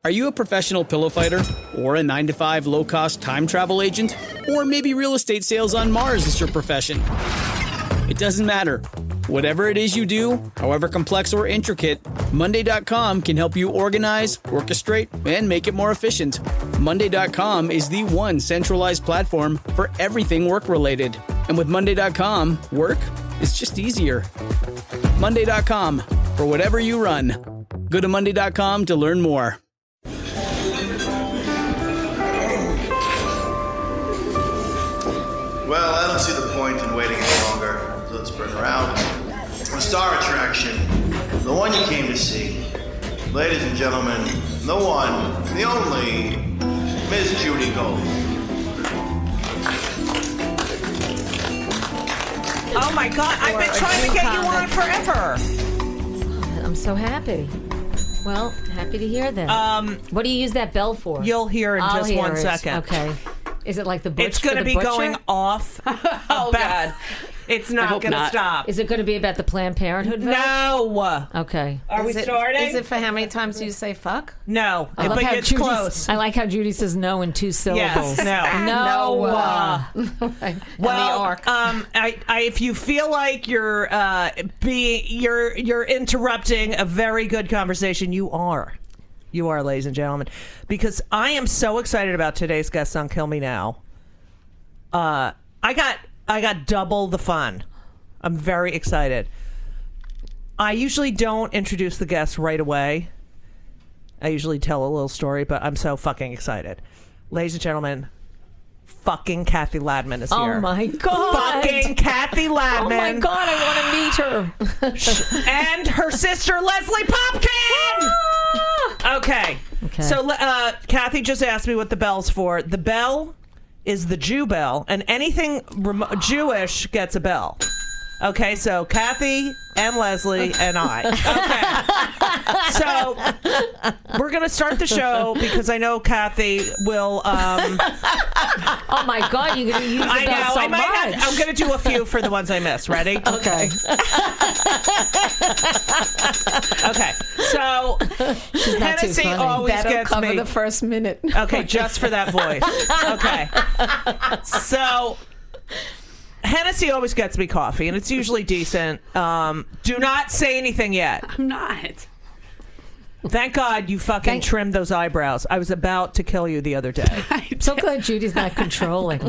Are you a professional pillow fighter? Or a 9-to-5 low-cost time travel agent? Or maybe real estate sales on Mars is your profession? It doesn't matter. Whatever it is you do, however complex or intricate, Monday.com can help you organize, orchestrate, and make it more efficient. Monday.com is the one centralized platform for everything work-related. And with Monday.com, work is just easier. Monday.com, for whatever you run. Go to Monday.com to learn more. Well, I don't see the point in waiting any longer, so let's bring her out. The star attraction, the one you came to see. Ladies and gentlemen, the one, the only, Miss Judy Gold. Oh my God, I've been trying to get you on forever. I'm so happy. Well, happy to hear that. What do you use that bell for? You'll hear in just 1 second. Okay. Is it like the butcher? It's going to be going off. Oh, God. It's not going to stop. Is it going to be about the Planned Parenthood vote? No. Okay. Are we starting? Is it for how many times do you say fuck? No. I But like how it's close. I like how Judy says no in 2 syllables. Yes. No. Well, if you feel like you're interrupting a very good conversation, you are. You are, ladies and gentlemen, because I am so excited about today's guest on Kill Me Now. I got double the fun. I'm very excited. I usually don't introduce the guests right away. I usually tell a little story, but I'm so fucking excited. Ladies and gentlemen, fucking Cathy Ladman is here. Oh my God. Fucking Cathy Ladman. Oh my God, I want to meet her. And her sister, Leslie Popkin! Okay. So Cathy just asked me what the bell's for. The bell is the Jew bell, and anything Jewish gets a bell. Okay, so Cathy and Leslie and I. Okay. So we're going to start the show because I know Cathy will... Oh my God, you're going to use the bell so much. I'm going to do a few for the ones I missed. Ready? Okay. Okay. So Hennessy always That'll gets cover me. the first minute. Okay, just for that voice. Okay. So Hennessy always gets me coffee, and it's usually decent. Do not say anything yet. I'm not. Thank God you fucking trimmed those eyebrows. I was about to kill you the other day. So glad Judy's not controlling.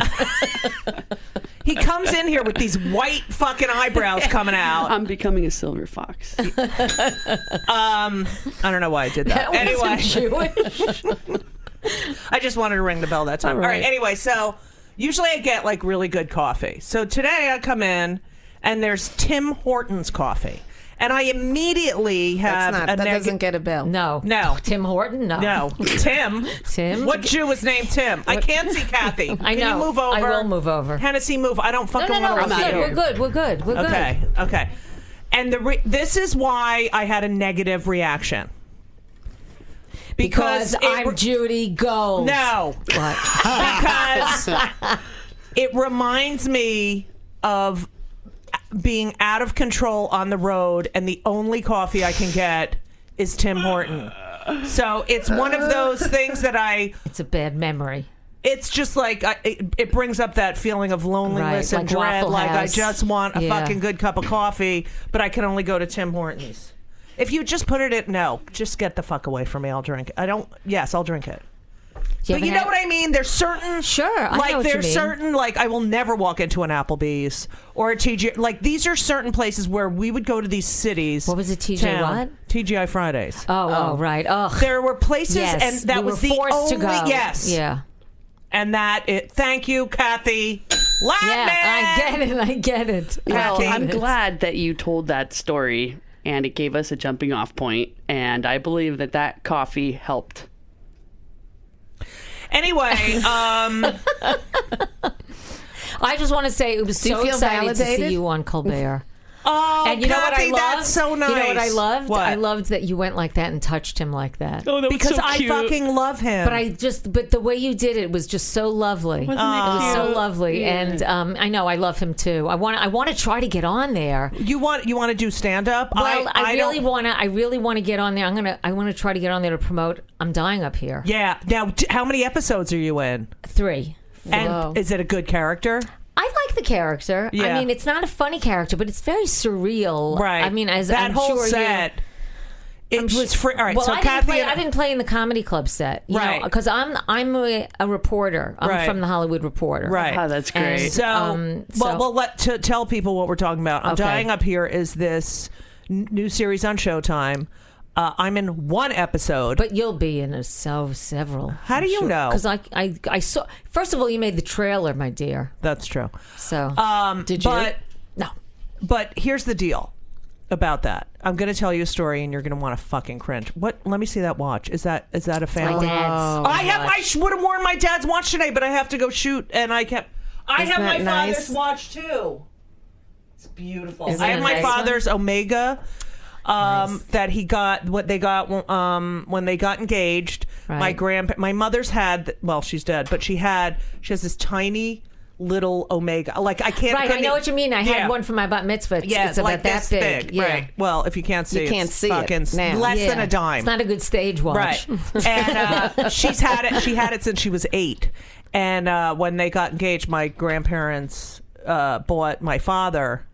He comes in here with these white fucking eyebrows coming out. I'm becoming a silver fox. I don't know why I did that. Anyway, Jewish. I just wanted to ring the bell that time. All right. Anyway, so usually I get like really good coffee. So today I come in and there's Tim Hortons coffee. And I immediately have that doesn't get a bell. No. Tim Horton? No. No. Tim? Tim? What Jew is named Tim? I can't see Kathy. I know. Can you move over? I will move over. Hennessy, move. I don't fucking want to No, you. we're good. Okay. And this is why I had a negative reaction. Because I'm Judy Gold. No. What? Because it reminds me of being out of control on the road, and the only coffee I can get is Tim Horton. So it's one of those things that It's a bad memory. It's just like it brings up that feeling of loneliness and like dread. Waffle Like I House. just want a fucking good cup of coffee, but I can only go to Tim Hortons. If you just put it just get the fuck away from me. I'll drink it. Yes, I'll drink it. But you know what I mean? There's certain... Sure, I know what you mean. There's certain, like, I will never walk into an Applebee's or a TGI. Like, these are certain places where we would go to these cities. What was it, TGI what? TGI Fridays. Oh, right. Oh. There were places, yes, and that was the forced only... to go. Yes. Yeah. And thank you, Cathy Ladman. Yeah, I get it. Well, I'm glad that you told that story, and it gave us a jumping off point, and I believe that coffee helped. Anyway, I just want to say it was so exciting to see you on Colbert. Oh, And you know what I Cathy, loved? that's so nice. You know what I loved? What? I loved that you went like that and touched him like that. Oh, that was Because so I cute. fucking love him. But the way you did it was just so lovely. Wasn't it was so cute? lovely, Yeah. and I know I love him too. I want to try to get on there. You want to do stand up? Well, I really don't- want to. I really want to get on there. I want to try to get on there to promote I'm Dying Up Here. Yeah. Now, how many episodes are you in? 3. And Wow. is it a good character? I like the character. Yeah. I mean, it's not a funny character, but it's very surreal. Right. I mean, as that I'm whole sure set. It was free. All right. Well, so I Cathy, didn't play in the comedy club set, Right. Because I'm a reporter. I'm Right. from the Hollywood Reporter. right. Oh, that's great. And- So, well, tell people what we're talking about. I'm Okay. Dying Up Here is this new series on Showtime. I'm in one episode. But you'll be in several. How do you know? Because I saw. First of all, you made the trailer, my dear. That's true. So Did you? But no. But here's the deal about that. I'm going to tell you a story, and you're going to want to fucking cringe. What? Let me see that watch. Is that a My family? dad's. I would have worn my dad's watch today, but I have to go shoot, and I have Isn't my that nice? father's watch too. It's beautiful. Isn't I have it a my nice father's Omega. Nice. That he got when they got engaged. Right. My mother's had, well, she's dead, but she has this tiny little Omega. Like I can't. Right, I know what you mean. I Yeah. had one for my bat mitzvah. It's, Yeah, it's about like that this big. Yeah. Right. Well, if you can't see, You can't it's see it fucking now. less Yeah. than a dime. It's not a good stage watch. Right. And she's had it. She had it since she was 8. And when they got engaged, my grandparents bought my father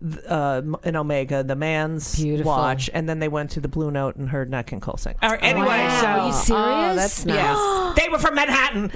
an Omega, the man's Beautiful. watch, and then they went to the Blue Note and heard Nat King Cole sing. All right, anyway, Wow. so Are you serious? Oh, that's nice. yes, they were from Manhattan.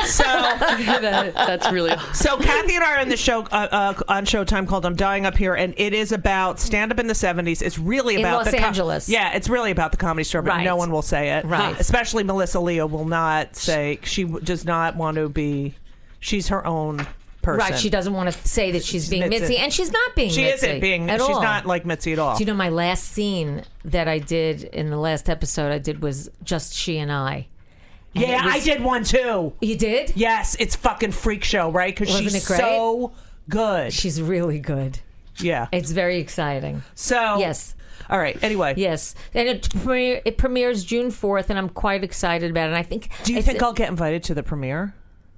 so. That's really So Cathy and I are in the show on Showtime called "I'm Dying Up Here," and it is about stand up in the '70s. It's really In about Los the Angeles. Yeah, it's really about the Comedy Store, but Right. no one will say it. Right. Especially Melissa Leo will not say. She does not want to be. She's her own person. Right, she doesn't want to say that she's being Mitzi. Mitzi, and she's not being She Mitzi isn't being. at She's all. not like Mitzi at all. Do you know my last scene that I did in the last episode I did was just she and I. And yeah, it was- I did one too. You did? Yes, it's fucking freak show, right? Because Wasn't she's it great? so good. She's really good. Yeah. It's very exciting. So Yes. All right. Anyway. Yes. And it premieres June 4th, and I'm quite excited about it. And I think. Do you think I'll get invited to the premiere?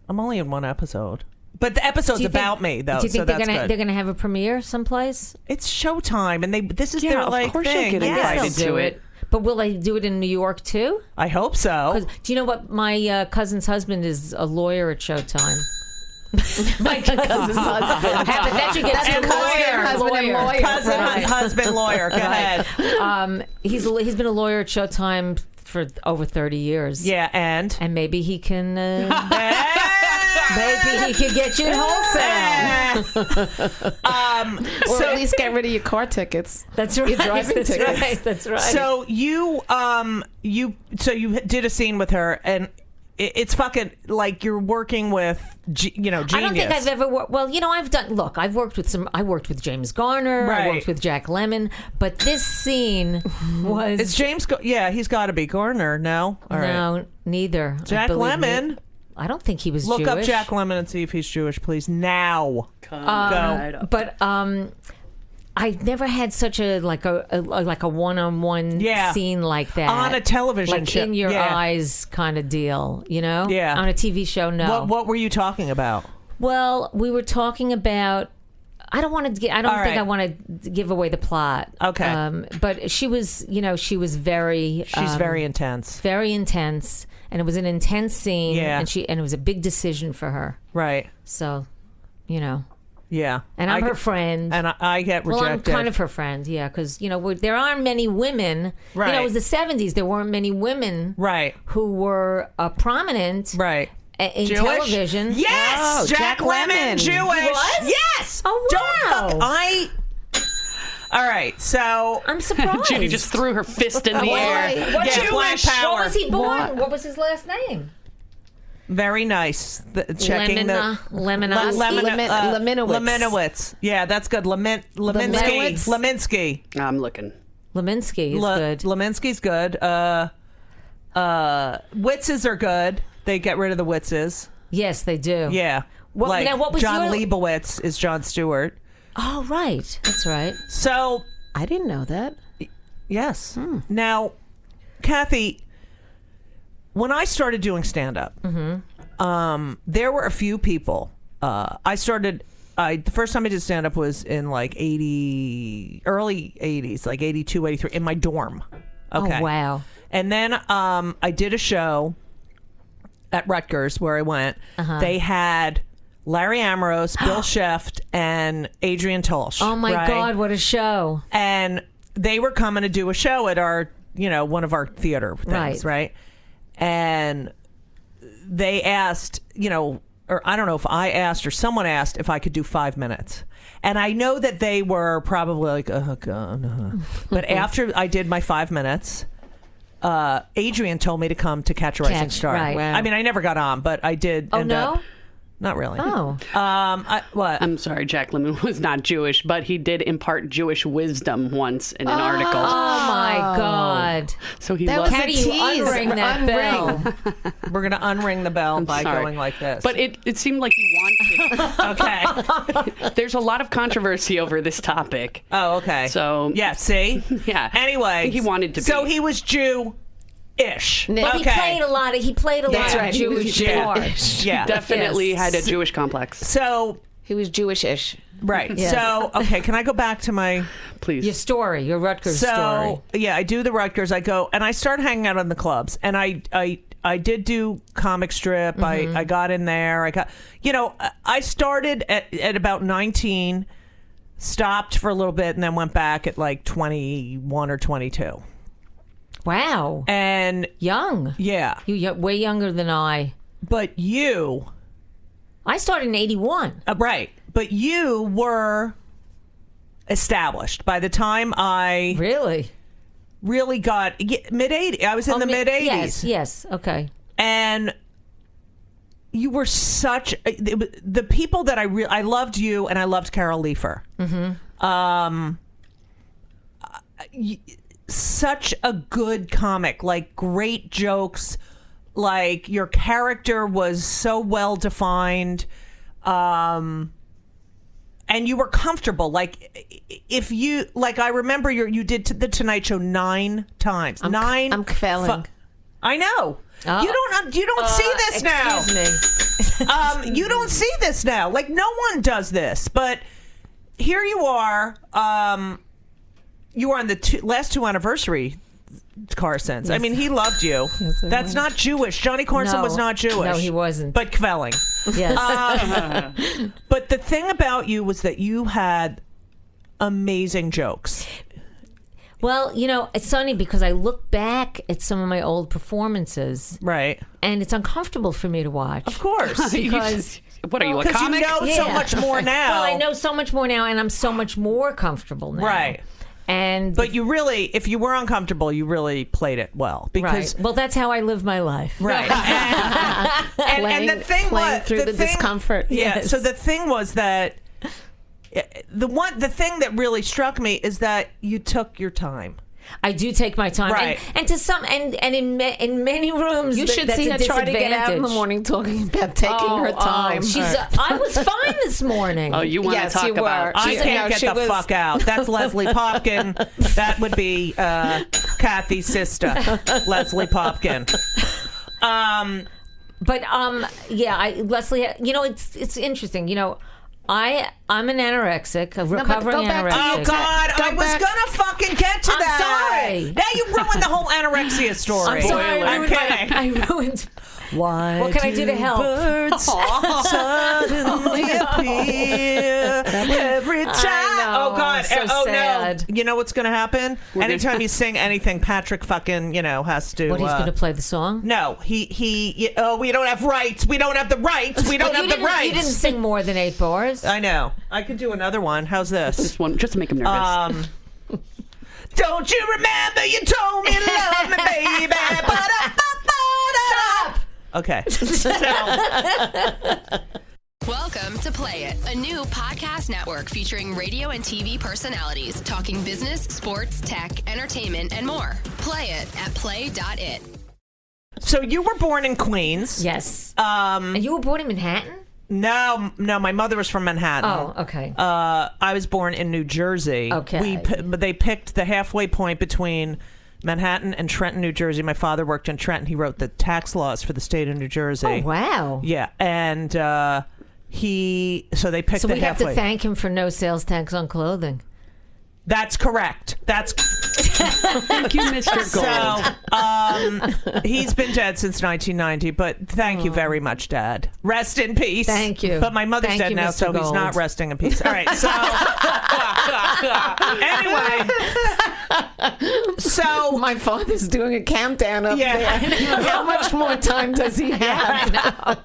I'm only in one episode. But the episode's do you think- about me, though, Do you think so that's good. they're gonna have a premiere someplace? It's Showtime, and this is Yeah, their of like course you'll thing. get I guess invited they'll do to it. it. But will they do it in New York too? I hope so. 'Cause do you know what? My cousin's husband is a lawyer at Showtime. My cousin's husband. I bet you get That's some a cousin, lawyer. husband, and lawyer. Cousin, Right. husband, lawyer. Go ahead. He's been a lawyer at Showtime for over 30 years. Yeah, and And maybe he can. Maybe he could get you in wholesale. Or at least get rid of your car tickets. That's right. Your driving That's tickets. right. That's right. so you did a scene with her, and it's fucking like you're working with genius. I don't think I've ever worked. Well, I've done. Look, I've worked with some. I worked with James Garner. Right. I worked with Jack Lemmon. But this scene was. It's James. Yeah, he's got to be Garner. No, all right. No, neither. Jack Believe me. Lemmon. I don't think he was Look Jewish. up Jack Lemmon and see if he's Jewish, please. Now. Go. But I never had such a one-on-one Yeah. scene like that On a television like show. in your Yeah. eyes kind of deal. Yeah. On a TV show. No. What were you talking about? Well, we were talking about. I don't want to. I don't All think right. I want to give away the plot. Okay. But she was. She was very. She's very intense. very intense, and it was an intense scene. Yeah. And it was a big decision for her. Right. So, Yeah. and I'm her friend. And I get Well, rejected. I'm kind of her friend, yeah, because there aren't many women. Right. It was the '70s. There weren't many women Right. who were prominent Right. in Jewish? television. Yes, Oh, Jack Jack Lemmon, Lemmon. Jewish. Was? Yes. Oh, wow. Don't fuck. All right. So I'm surprised. Judy just threw her fist in the Boy. air. What, Yeah, Black Power. What was he born? What was his last name? very nice. Checking Lemonowski. Leminowitz. Leminowitz. Yeah, that's good. Leminski. Leminowitz? Leminski. I'm looking. Leminski is good. Leminski's good. Witzes are good. They get rid of the Witzes. Yes, they do. Yeah. What- like now, what was John your- Leibowitz is Jon Stewart. Oh, right. That's right. So, I didn't know that. yes. Now, Cathy, when I started doing stand-up, there were a few people. The first time I did stand-up was in like early 80s, like 82, 83, in my dorm. Okay. Oh, wow. And then I did a show at Rutgers where I went. They had Larry Ambrose, Bill Sheft, and Adrian Tolsch. Oh, my God, what a show. And they were coming to do a show at our, one of our theater things, right? And they asked, or I don't know if I asked or someone asked if I could do 5 minutes. And I know that they were probably like, oh, God. But after I did my 5 minutes, Adrian told me to come to Catch a Rising Star. Right. Wow. I mean, I never got on, but I did end up. Not really. Oh. What? I'm sorry, Jack Lemmon was not Jewish, but he did impart Jewish wisdom once in an article. Oh, my God. So he That was. was How a do you tease. unring that bell? We're going to unring the bell by sorry. going like this. But it seemed like he wanted. okay. There's a lot of controversy over this topic. Oh, okay. So yeah, see? Yeah. Anyway. I think he wanted to be. So he was Jew-ish. But he played a lot That's of right. Jewish parts. Yeah. definitely Yes. had a Jewish complex. So, He was Jewish-ish. right. Yes. So, okay, can I go back to my... Please. Your story, your Rutgers story. So, yeah, I do the Rutgers. I go, and I start hanging out in the clubs. And I did do comic strip. I got in there. I started at about 19, stopped for a little bit, and then went back at like 21 or 22. Wow. And Young. yeah, You're way younger than I. but you, I started in 81. right, but you were established by the time I really got mid-80s. I was in the mid-80s. Yes. Okay. And you were such the people that I loved you, and I loved Carol Leifer. Such a good comic, like great jokes, like your character was so well defined, and you were comfortable. Like if you like, I remember you did the Tonight Show 9 times. I'm failing. I know. You don't see this now. Excuse me. You don't see this now. Like no one does this, but here you are. You were on the last 2 anniversary Carsons. I mean, he loved you. Yes, I That's was. not Jewish. Johnny Carson No. was not Jewish. No, he wasn't. But Kvelling. Yes. But the thing about you was that you had amazing jokes. Well, it's funny because I look back at some of my old performances, Right. and it's uncomfortable for me to watch. Of course. Because What are you, a Because you comic? know so Yeah. much more now. Well, I know so much more now, and I'm so much more comfortable now. Right. And But you really, if you were uncomfortable, you really played it well. Because right. Well, that's how I live my life. Right. and the thing playing was through the discomfort. Yeah. Yes. So the thing was that the thing that really struck me is that you took your time. I do take my time, Right. and to some, and in many rooms, You should that's see a her try to get out in the disadvantage. morning talking about taking her time. I was fine this morning. Oh, you want Yes, to talk you were. about? I She's- can't no, get she the was- fuck out. That's Leslie Popkin. That would be Cathy's sister, Leslie Popkin. But Leslie, it's interesting. I'm an anorexic, a recovering go back to anorexic. Oh God! I was gonna fucking get to I'm that. sorry. Now you ruined the whole anorexia story. I'm sorry, I'm kidding. I ruined. Why What can I do to help? Birds suddenly appear every time. know, Oh God! so oh sad. no! You know what's gonna happen? Anytime you sing anything, Patrick fucking has to. What, he's going to play the song? No, he. Oh, we don't have rights. We don't have the rights. We don't have the rights. You didn't sing more than 8 bars. I know. I could do another one. How's this? Just one, just to make him nervous. Don't you remember you told me to love me, baby? Stop. Okay. So, Welcome to Play It, a new podcast network featuring radio and TV personalities talking business, sports, tech, entertainment, and more. Play it at play.it. so you were born in Queens. Yes. And you were born in Manhattan? No, my mother was from Manhattan. Oh, okay. I was born in New Jersey. Okay. But they picked the halfway point between Manhattan and Trenton, New Jersey. My father worked in Trenton. He wrote the tax laws for the state of New Jersey. Oh, wow. Yeah, and so they picked So the we have halfway. to thank him for no sales tax on clothing. That's correct. Thank you, Mr. Gold. So, he's been dead since 1990, but thank you very much, Dad. Rest in peace. Thank you. But my mother's Thank dead you, now, Mr. so he's Gold. not resting in peace. All right, so anyway, so My father's doing a countdown up Yeah. there. How much more time does he have?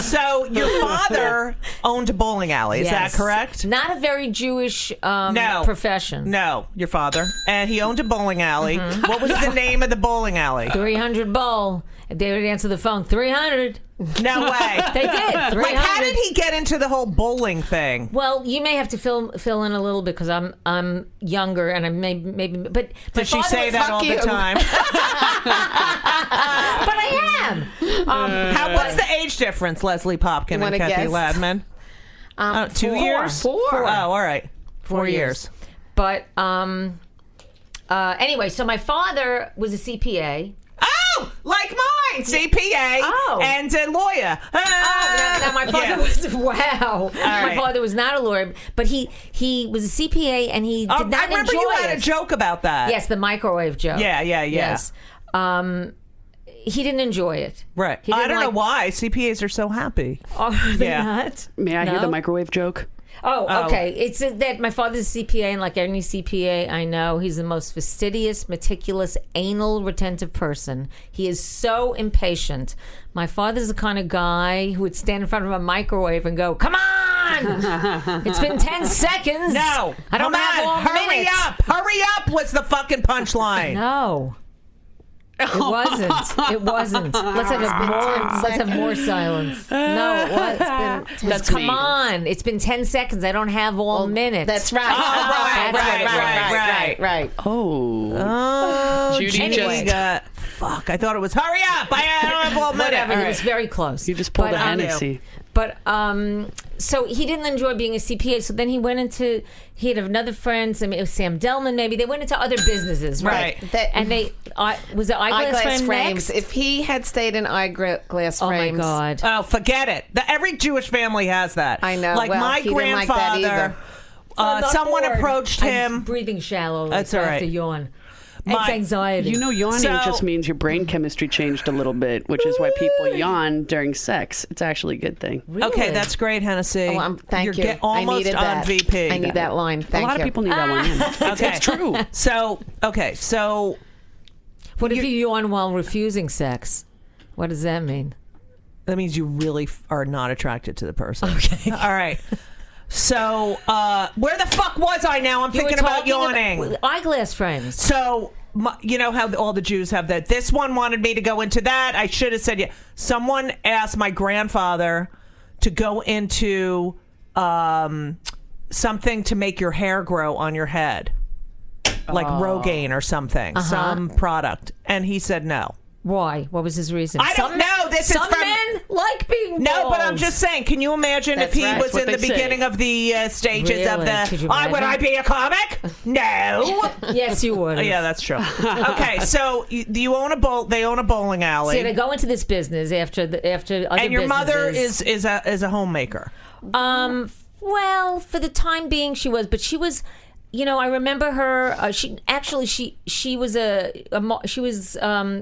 so your father owned a bowling alley. Is Yes. that correct? Not a very Jewish No. profession. No, your father, and he owned a bowling alley. Mm-hmm. What was the name of the bowling alley? 300 bowl. They would answer the phone. 300. No way. They did. 300. Like, how did he get into the whole bowling thing? Well, you may have to fill in a little bit because I'm younger and I maybe but my Did she father say was- that all you. the time? But I am. What's the age difference, Leslie Popkin and Wanna Cathy guess? Ladman? 2 4. years? 4. Oh, all right. 4 years. But anyway, so my father was a CPA. Oh, like mine, CPA Oh. and a lawyer. Now my father Yeah. was wow. My right. father was not a lawyer, but he was a CPA and he did I not remember enjoy you had it. a joke about that. Yes, the microwave joke. Yeah. Yes. He didn't enjoy it. Right. He I didn't don't know like- why CPAs are so happy. Are they Yeah. not? May I hear No? the microwave joke? Oh, okay. It's that my father's a CPA, and like any CPA I know, he's the most fastidious, meticulous, anal retentive person. He is so impatient. My father's the kind of guy who would stand in front of a microwave and go, "Come on! It's been 10 seconds. No. I don't Come have on, all hurry minute." up. Hurry up was the fucking punchline. No. It wasn't. It wasn't. Let's have more silence. No, it was. That's Come me. on. It's been 10 seconds. I don't have all minutes. That's right. Oh, right. right. Oh. Oh, Judy Judy just- fuck, I thought it was hurry up. I don't have all minute. Whatever. All It was right. very close. You just pulled But, a Hennessy. But so he didn't enjoy being a CPA. So then he had another friend, it was Sam Delman maybe. They went into other businesses, right? That- And was it Eyeglass Frame frames. next? If he had stayed in eyeglass Oh my frames. God. Oh, forget it. Every Jewish family has that. I know. Like Well, my he didn't like that grandfather, either. I'm not someone bored. approached I'm him. breathing shallow. That's so all I have to right. yawn. My- It's anxiety. You know, yawning So- just means your brain chemistry changed a little bit, which is why people yawn during sex. It's actually a good thing. Really? Okay, that's great, Hennessy. Oh, thank You're you. I almost needed on that. VP. I need that line. Thank a lot you. of people need that one. Yeah. Okay. It's true. So What if you yawn while refusing sex? What does that mean? that means you really are not attracted to the person. Okay. All right. So, where the fuck was I now? I'm You were thinking about talking yawning. eyeglass frames. So, you know how all the Jews have that? This one wanted me to go into that. I should have said, yeah. Someone asked my grandfather to go into something to make your hair grow on your head, like Rogaine or something, some product. And he said no. Why? What was his reason? I don't know. This is Some from... men like being No, but I'm bald. just saying. Can you imagine That's if he right. was That's in what the they beginning say. of the stages of Really? Could you the? Would imagine? I be a comic? No. Yes, you would. Yeah, that's true. Okay, so you own a bowl. They own a bowling alley, See, they go into this business after other and your mother businesses. is a homemaker. Well, for the time being, she was, but she was. You know, I remember her. She was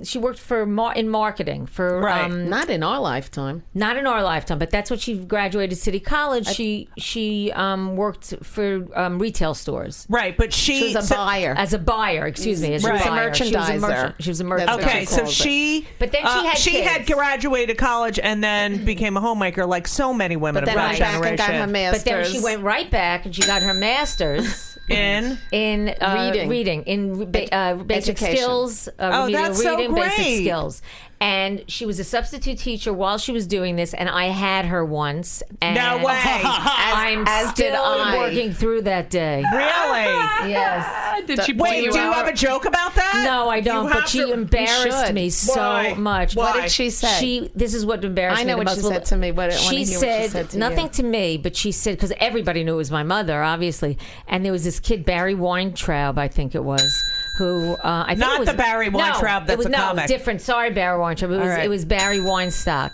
she worked for in marketing for Right. Not in our lifetime. not in our lifetime, but that's what she graduated City College. She worked for retail stores Right, but she was a buyer. as a buyer. Excuse me, as Right. a buyer. She was a merchandiser. She was a That's merchandiser. what Okay, she so calls it. she. But then she had had kids. graduated college and then became a homemaker, like so many women But of then that went back and got her generation. master's. But then she went right back and she got her master's. In In reading in basic Education. skills, Oh, reading, that's so basic great. skills, and she was a substitute teacher while she was doing this. And I had her once. And No way. I'm as did still I. working through that day. Really? Yes. Did she Wait, do you have a joke about that? No, I don't. You But have she to- embarrassed should. me so Why? much. What did she say? This is what embarrassed me. I know the what most. she said to me, but I wanna she hear what she said to nothing you. to me, but she said because everybody knew it was my mother, obviously. And there was this kid, Barry Weintraub, I think it was, who I think Not it was, the Barry Weintraub that's it was, a comic. different. Sorry, Barry Weintraub. right. It was Barry Weinstock.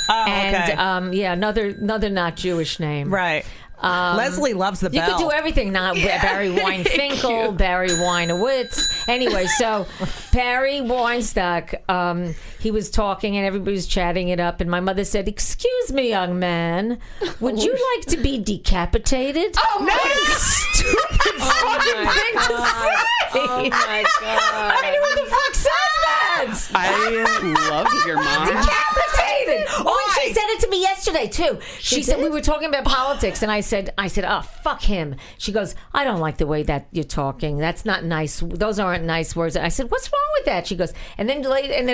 Oh, okay. And another not Jewish name. Right. Leslie loves the You bell. could do everything now. Barry Weinfinkel, Barry Weinowitz. Anyway, so Barry Weinstock, he was talking and everybody was chatting it up. And my mother said, "Excuse me, young man, would you like to be decapitated?" Oh my Stupid fucking thing to say. Oh my god! I mean, who the fuck says that? I love your mom. Decapitated. Oh, and she said it to me yesterday too. She said we were talking about politics, and I said, "Oh, fuck him." She goes, "I don't like the way that you're talking. That's not nice. Those aren't nice words." I said, "What's wrong with that?" She goes, and then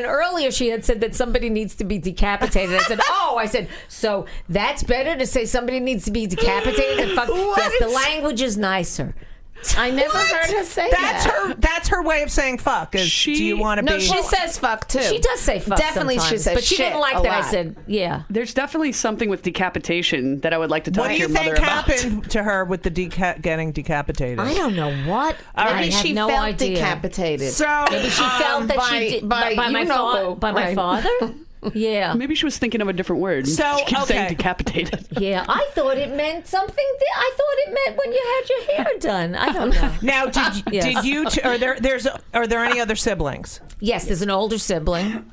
earlier she had said that somebody needs to be decapitated. I said, "Oh," I said, "So that's better to say somebody needs to be decapitated than fuck." Yes, the language is nicer. I never heard her say That's that. that's her way of saying fuck. Is do you want to No, be? she says fuck too. She does say fuck Definitely she sometimes, says but she shit didn't like a that. I lot. said, "Yeah." There's definitely something with decapitation that I would like to talk What do to you your mother think about. happened to her with the getting decapitated? I don't know what. I Maybe have she no felt idea. decapitated. So Maybe she felt that by- she did by by you my know who, by my right. father. Yeah. Maybe she was thinking of a different word. So, she keeps okay. saying decapitated. Yeah, I thought it meant something. I thought it meant when you had your hair done. I don't know. Now, Yes. did you? Are there any other siblings? Yes, there's an older sibling.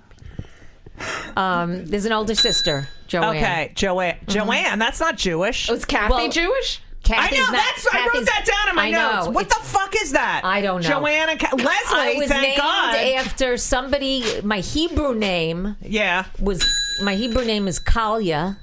There's an older sister, Joanne. Okay, Joanne. Joanne, that's not Jewish. Was Kathy Jewish? Kathy's I know. not- I wrote Kathy's- that down in my I know. notes. What It's- the fuck is that? I don't know. Joanne and Leslie. I was Thank named God. after somebody. My Hebrew name Yeah. is Kalia.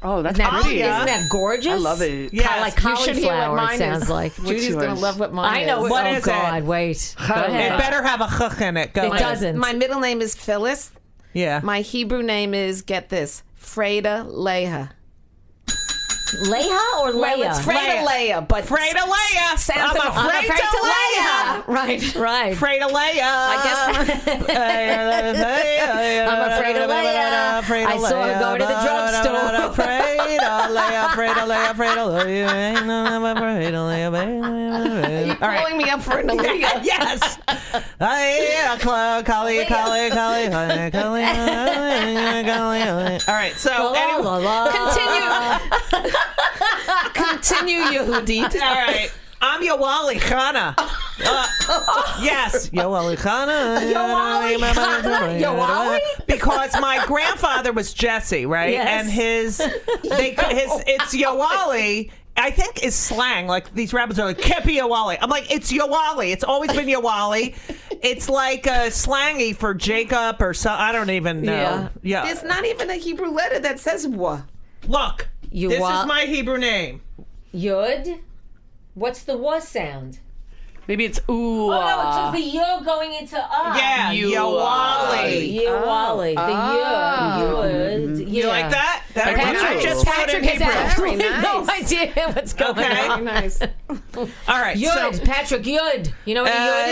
Oh, that's Isn't that, pretty. isn't that gorgeous? I love it. Yes. Like You should hear what cauliflower, mine it sounds is. like. Judy's yours? gonna love what mine I know. is. What oh, is it? God, wait. Go It ahead. better have a chuk in it. Go It ahead. doesn't. My middle name is Phyllis. Yeah. My Hebrew name is, get this, Freda Leah. Leah or Well, Leah? it's Freda Leah, but Freda Leia. Sounds I'm like- afraid to Leia. Right. Right. Freda Leia. I guess I'm I'm afraid of Leia. I saw her go to the drugstore. Afraid of Leia, afraid of Leia, afraid of Leia. I'm afraid of Leia. you're calling me up for an Aaliyah. Yes. All right. So anyway, Continue, Yehudit. all right. I'm Yoali Khana. Yes, Yoali Khana. Yoali Khana? Yoali? Because my grandfather was Jesse, right? Yes. And it's Yoali. I think is slang. Like these rappers are like Kepi Yoali. I'm like, it's Yoali. It's always been Yoali. It's like slangy for Jacob or so. I don't even know. Yeah. There's not even a Hebrew letter that says wa. Look, this is my Hebrew name. Yud. What's the wa sound? Maybe it's ooh. Oh no, it's just the yud going into Yeah, Yoali. Yewali. The yud. You like that? That Patrick, I just wrote in Patrick has Hebrew. absolutely Very no nice. idea what's going Okay. on. Very nice. All right. Yud, So, Patrick, yud. You know what a yud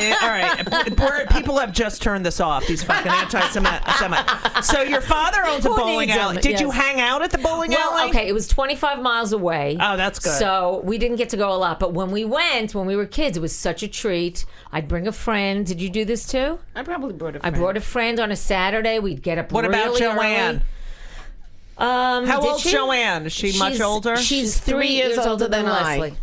is? All right. People have just turned this off. These fucking anti-Semites. So your father owns a Who bowling needs alley. them? Did you Yes. hang out at the bowling alley? Well, okay, it was 25 miles away. Oh, that's good. So we didn't get to go a lot. But when we were kids, it was such a treat. I'd bring a friend. Did you do this too? I probably brought a I friend. brought a friend on a Saturday. We'd get up What really about Joanne? early. How Did old's she? Joanne? Is she much older? She's 3 years older than I. Leslie.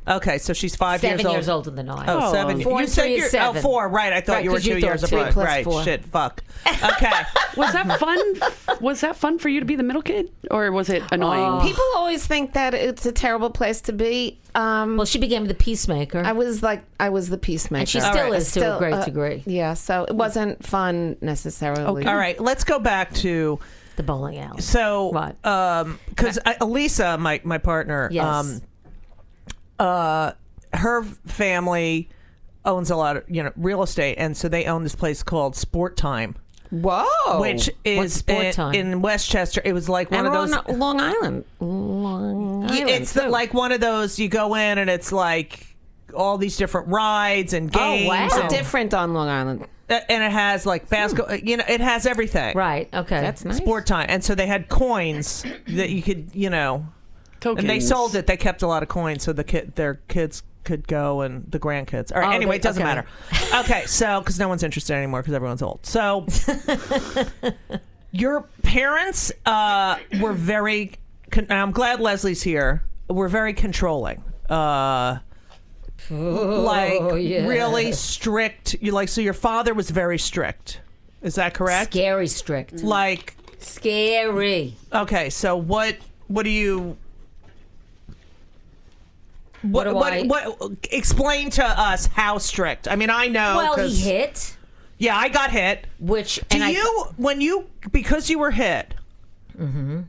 Okay, so she's 5 7 years old. years older than I. Oh, 7. 4 you and said 3 is you're 7. 4. Right, I thought Right, you were 'cause you 2 thought years 3 apart. plus Right, 4. shit, fuck. Okay. Was that fun? Was that fun for you to be the middle kid, or was it annoying? People always think that it's a terrible place to be. Well, she became the peacemaker. I was the peacemaker. And she still is to a Still, great degree. Yeah, so it wasn't fun necessarily. All right, let's go back to The bowling alley. so What? because Elisa, my partner, Yes. her family owns a lot of real estate, and so they own this place called Sport Time, Whoa. which is Sport Time? in Westchester. It was like one and of those. on Long Island. Long Island. It's too. like one of those you go in and it's like all these different rides and games. wow. and, Different on Long Island. and it has like basketball. It has everything. Right. Okay. That's nice. Sport time, and so they had coins that you could, Tokens. and they sold it. They kept a lot of coins so their kids could go and the grandkids. All right. Anyway, it doesn't matter. Okay. So because no one's interested anymore because everyone's old. So your parents were very. I'm glad Leslie's here. We're very controlling. Really strict. So your father was very strict. Is that correct? Scary strict. Scary. Okay, so what do you? What explain to us how strict? I mean, I know. Well, he hit. Yeah, I got hit. Because you were hit? Mm-hmm.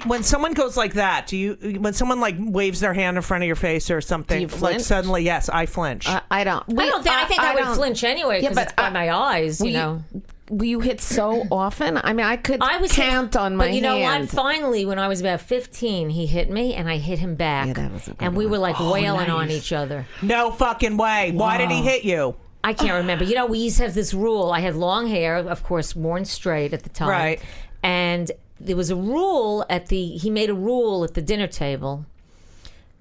When someone goes like that, when someone like waves their hand in front of your face or something, do you flinch? like suddenly, yes, I flinch. I don't. I think I would flinch anyway because it's by my eyes, You hit so often. I mean, I could count on my hand. But you know what? Finally, when I was about 15, he hit me and I hit him back. Yeah, that was a good and we were like wailing on each other. No fucking way. Why did he hit you? I can't remember. We used to have this rule. I had long hair, of course, worn straight at the time. Right. And there was a rule he made a rule at the dinner table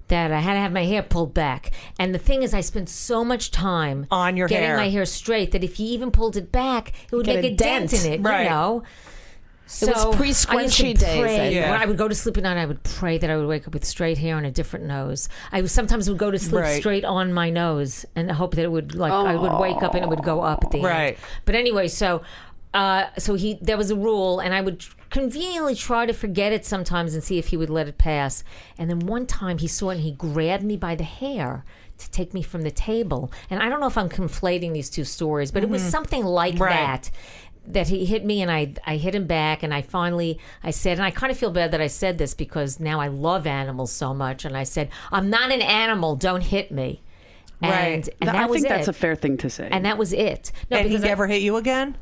that I had to have my hair pulled back. And the thing is, I spent so much time on your getting hair. my hair straight that if he even pulled it back, it would make a dent in it, right. So it was pre-scrunchy days. When I would go to sleep at night, I would pray that I would wake up with straight hair and a different nose. I sometimes would go to sleep straight on my nose and hope that it would I would wake up and it would go up at the end. But anyway, so there was a rule, and I would conveniently try to forget it sometimes and see if he would let it pass. And then one time he saw it and he grabbed me by the hair to take me from the table. And I don't know if I'm conflating these two stories, but it was something like that he hit me and I hit him back, and I said, and I kind of feel bad that I said this because now I love animals so much, and I said, I'm not an animal, don't hit me. And I think that's a fair thing to say. And that was it. No, and he never hit you again?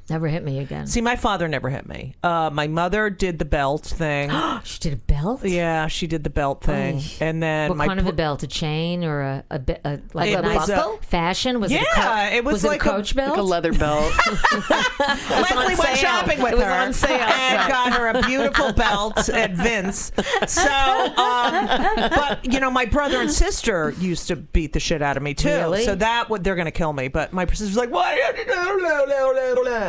Never hit me again. See, my father never hit me. My mother did the belt thing. She did a belt? Yeah, she did the belt thing. And then what kind of a belt? A chain or a buckle? Fashion? Was it was like a Coach belt? Like a leather belt. Leslie went shopping with her. It was on sale. And got her a beautiful belt at Vince. So, but my brother and sister used to beat the shit out of me too. Really? So they're going to kill me. But my sister's like, why?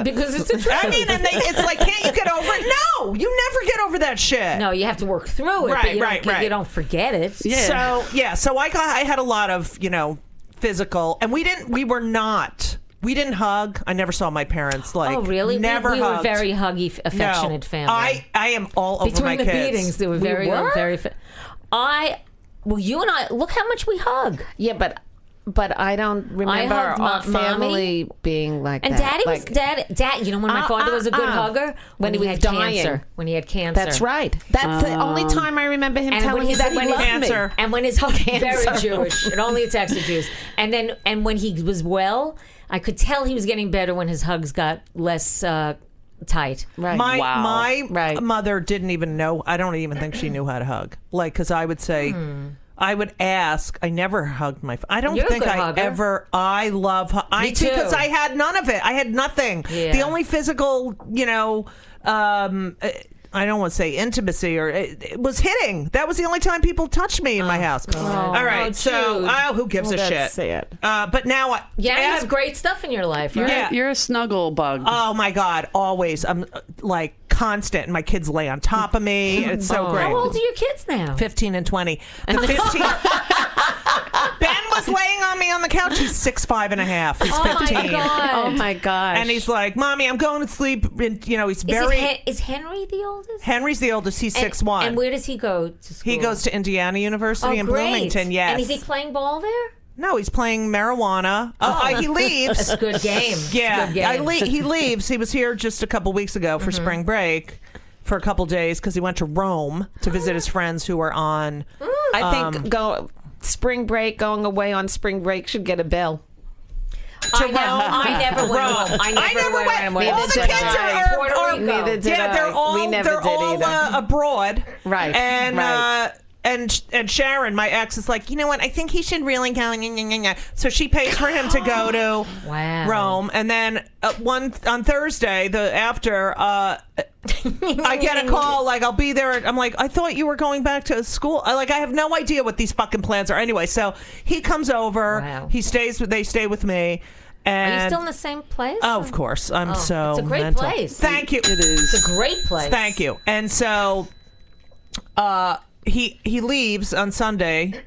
Because it's a truth. I mean, and it's like, can't you get over it? No, you never get over that shit. No, you have to work through it. But you don't forget it. Yeah. So I had a lot of physical, and we didn't hug. I never saw my parents Oh, really? Never we hugged. were very huggy, affectionate family. I am all over Between my the kids. beatings, they were very. Well, you and I, look how much we hug. Yeah, but I don't remember our family being like and that. Daddy was Dad. When my father was a good hugger when he had dying. cancer. When he had cancer. That's right. That's the only time I remember him telling me that he loved cancer. me. And when his very Jewish, it only attacks the Jews. And when he was well, I could tell he was getting better when his hugs got less tight. Right. My mother didn't even know. I don't even think she knew how to hug. Because I would say. I would ask. I never hugged my. I don't think I hugger. Ever. I love. Me too. Because I had none of it. I had nothing. Yeah. The only physical, I don't want to say intimacy or it was hitting. That was the only time people touched me in my house. All right. Who gives a shit? Sad. But now, you have great stuff in your life, right? Yeah. You're a snuggle bug. Oh my God. Always. I'm like constant. My kids lay on top of me. It's so great. How old are your kids now? 15 and 20. The 15. Ben was laying on me on the couch. He's 6'5" and a half. He's 15. Oh my gosh. And he's like, "Mommy, I'm going to sleep." And, he's very. Is Henry the oldest? Henry's the oldest. He's 6'1". And where does he go to school? He goes to Indiana University in Bloomington. Yes. And is he playing ball there? No, he's playing marijuana. He leaves. That's a good game. Yeah, good game. He leaves. He was here just a couple weeks ago for spring break. For a couple days because he went to Rome to visit his friends who were on. I think spring break, going away on spring break should get a bill. I never went home. I never went. All the kids are Neither did I. They're all we never did either. Abroad. Right. And and Sharon, my ex, is like, you know what? I think he should really go. So she pays for him to go to Rome, and then on Thursday, after, I get a call like I'll be there. I'm like, I thought you were going back to school. I have no idea what these fucking plans are. Anyway, so he comes over. Wow. They stay with me. And Are you still in the same place? Oh, of course. It's a great mental. place. Thank you. It is. It's a great place. Thank you. And so he leaves on Sunday,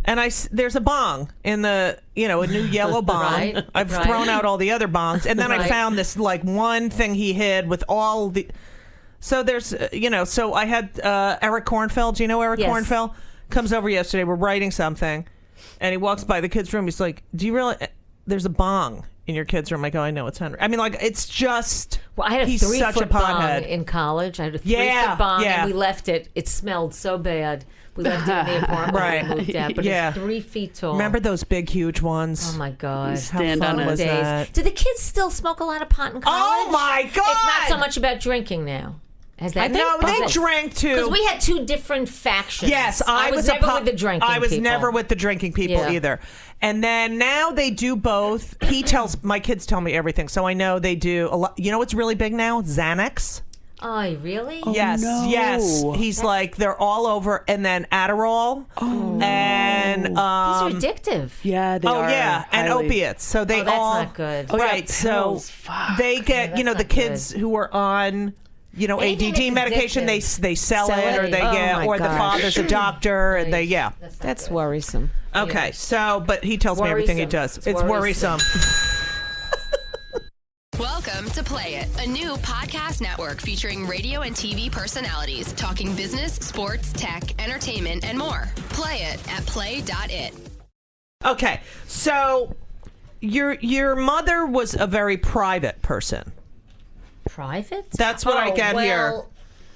and there's a bong in a new yellow bong. Right, I've thrown out all the other bongs, and then I Right. found this one thing he hid with all the. So there's so I had Eric Kornfeld. Do you know Eric Yes. Kornfeld? Comes over yesterday. We're writing something, and he walks by the kids' room. He's like, "Do you realize there's a bong in your kids' room?" I go, "I know, it's Henry." I mean, it's just. Well, I had a he's 3-foot such a bong pothead. in college. I had a 3-foot Yeah, bong, yeah. and we left it. It smelled so bad. We left it in the apartment Right. when we moved out, but Yeah. it's 3 feet tall. Remember those big, huge ones? Oh my God! Stand How on fun it. was Days. that? Do the kids still smoke a lot of pot in college? Oh my God! It's not so much about drinking now. Has that been? No, they drank too. Because we had 2 different factions. Yes, I was never with the drinking. I was people. never with the drinking people Yeah. either. And then now they do both. My kids tell me everything, so I know they do a lot. You know what's really big now? Xanax. Oh, really? Yes, no. yes. He's like they're all over, and then Adderall, and These are addictive. Yeah, they are. and highly. opiates. So they that's all not good. Oh, yeah, right. So pills. Fuck. they get that's the not kids who are on. Anything ADD that's medication, they addictive. sell it, or they Oh, get, my or the gosh. father's a doctor, and they That's worrisome. Okay, so but he tells me everything he does. Worrisome. It's worrisome. Welcome to Play It, a new podcast network featuring radio and TV personalities talking business, sports, tech, entertainment, and more. Play it at play.it. Okay, so your mother was a very private person. Private? That's what I get here.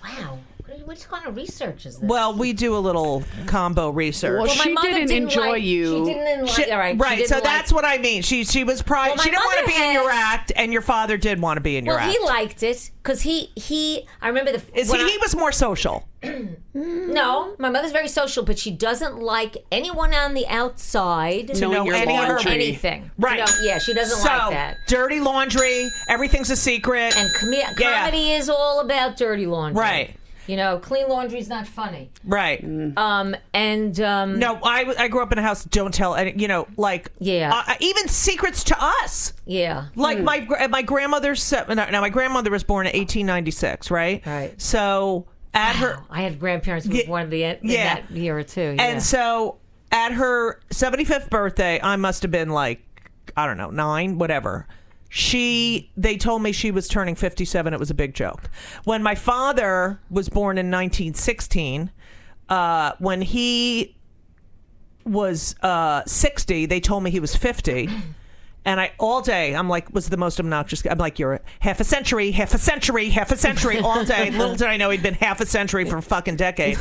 Wow. What kind of research is this? Well, we do a little combo research. Well, my she mother didn't enjoy you. She didn't like. All right. Right, She so didn't that's what I mean. She was private. Well, She my didn't want to mother be in your has- act, and your father did want to be in your Well, act. he liked it because he. I remember He was more social. No, my mother's very social, but she doesn't like anyone on the outside to Knowing your any of her- laundry. anything. Right. Yeah, she doesn't So, like that. dirty laundry, everyth's a secret. And Yeah. comedy is all about dirty laundry. Right. Clean laundry is not funny. Right. No, No, I grew up in a house. Don't tell any. Yeah. Even secrets to us. yeah. Like my grandmother's. Now my grandmother was born in 1896, right? Right. So at her, I had grandparents who were born in that year too. Yeah. and so at her 75th birthday, I must have been like, I don't know, 9, whatever. They told me she was turning 57. It was a big joke. When my father was born in 1916, when he was 60, they told me he was 50. And all day, I'm like, was the most obnoxious. I'm like, you're half a century all day. Little did I know he'd been half a century for a fucking decade.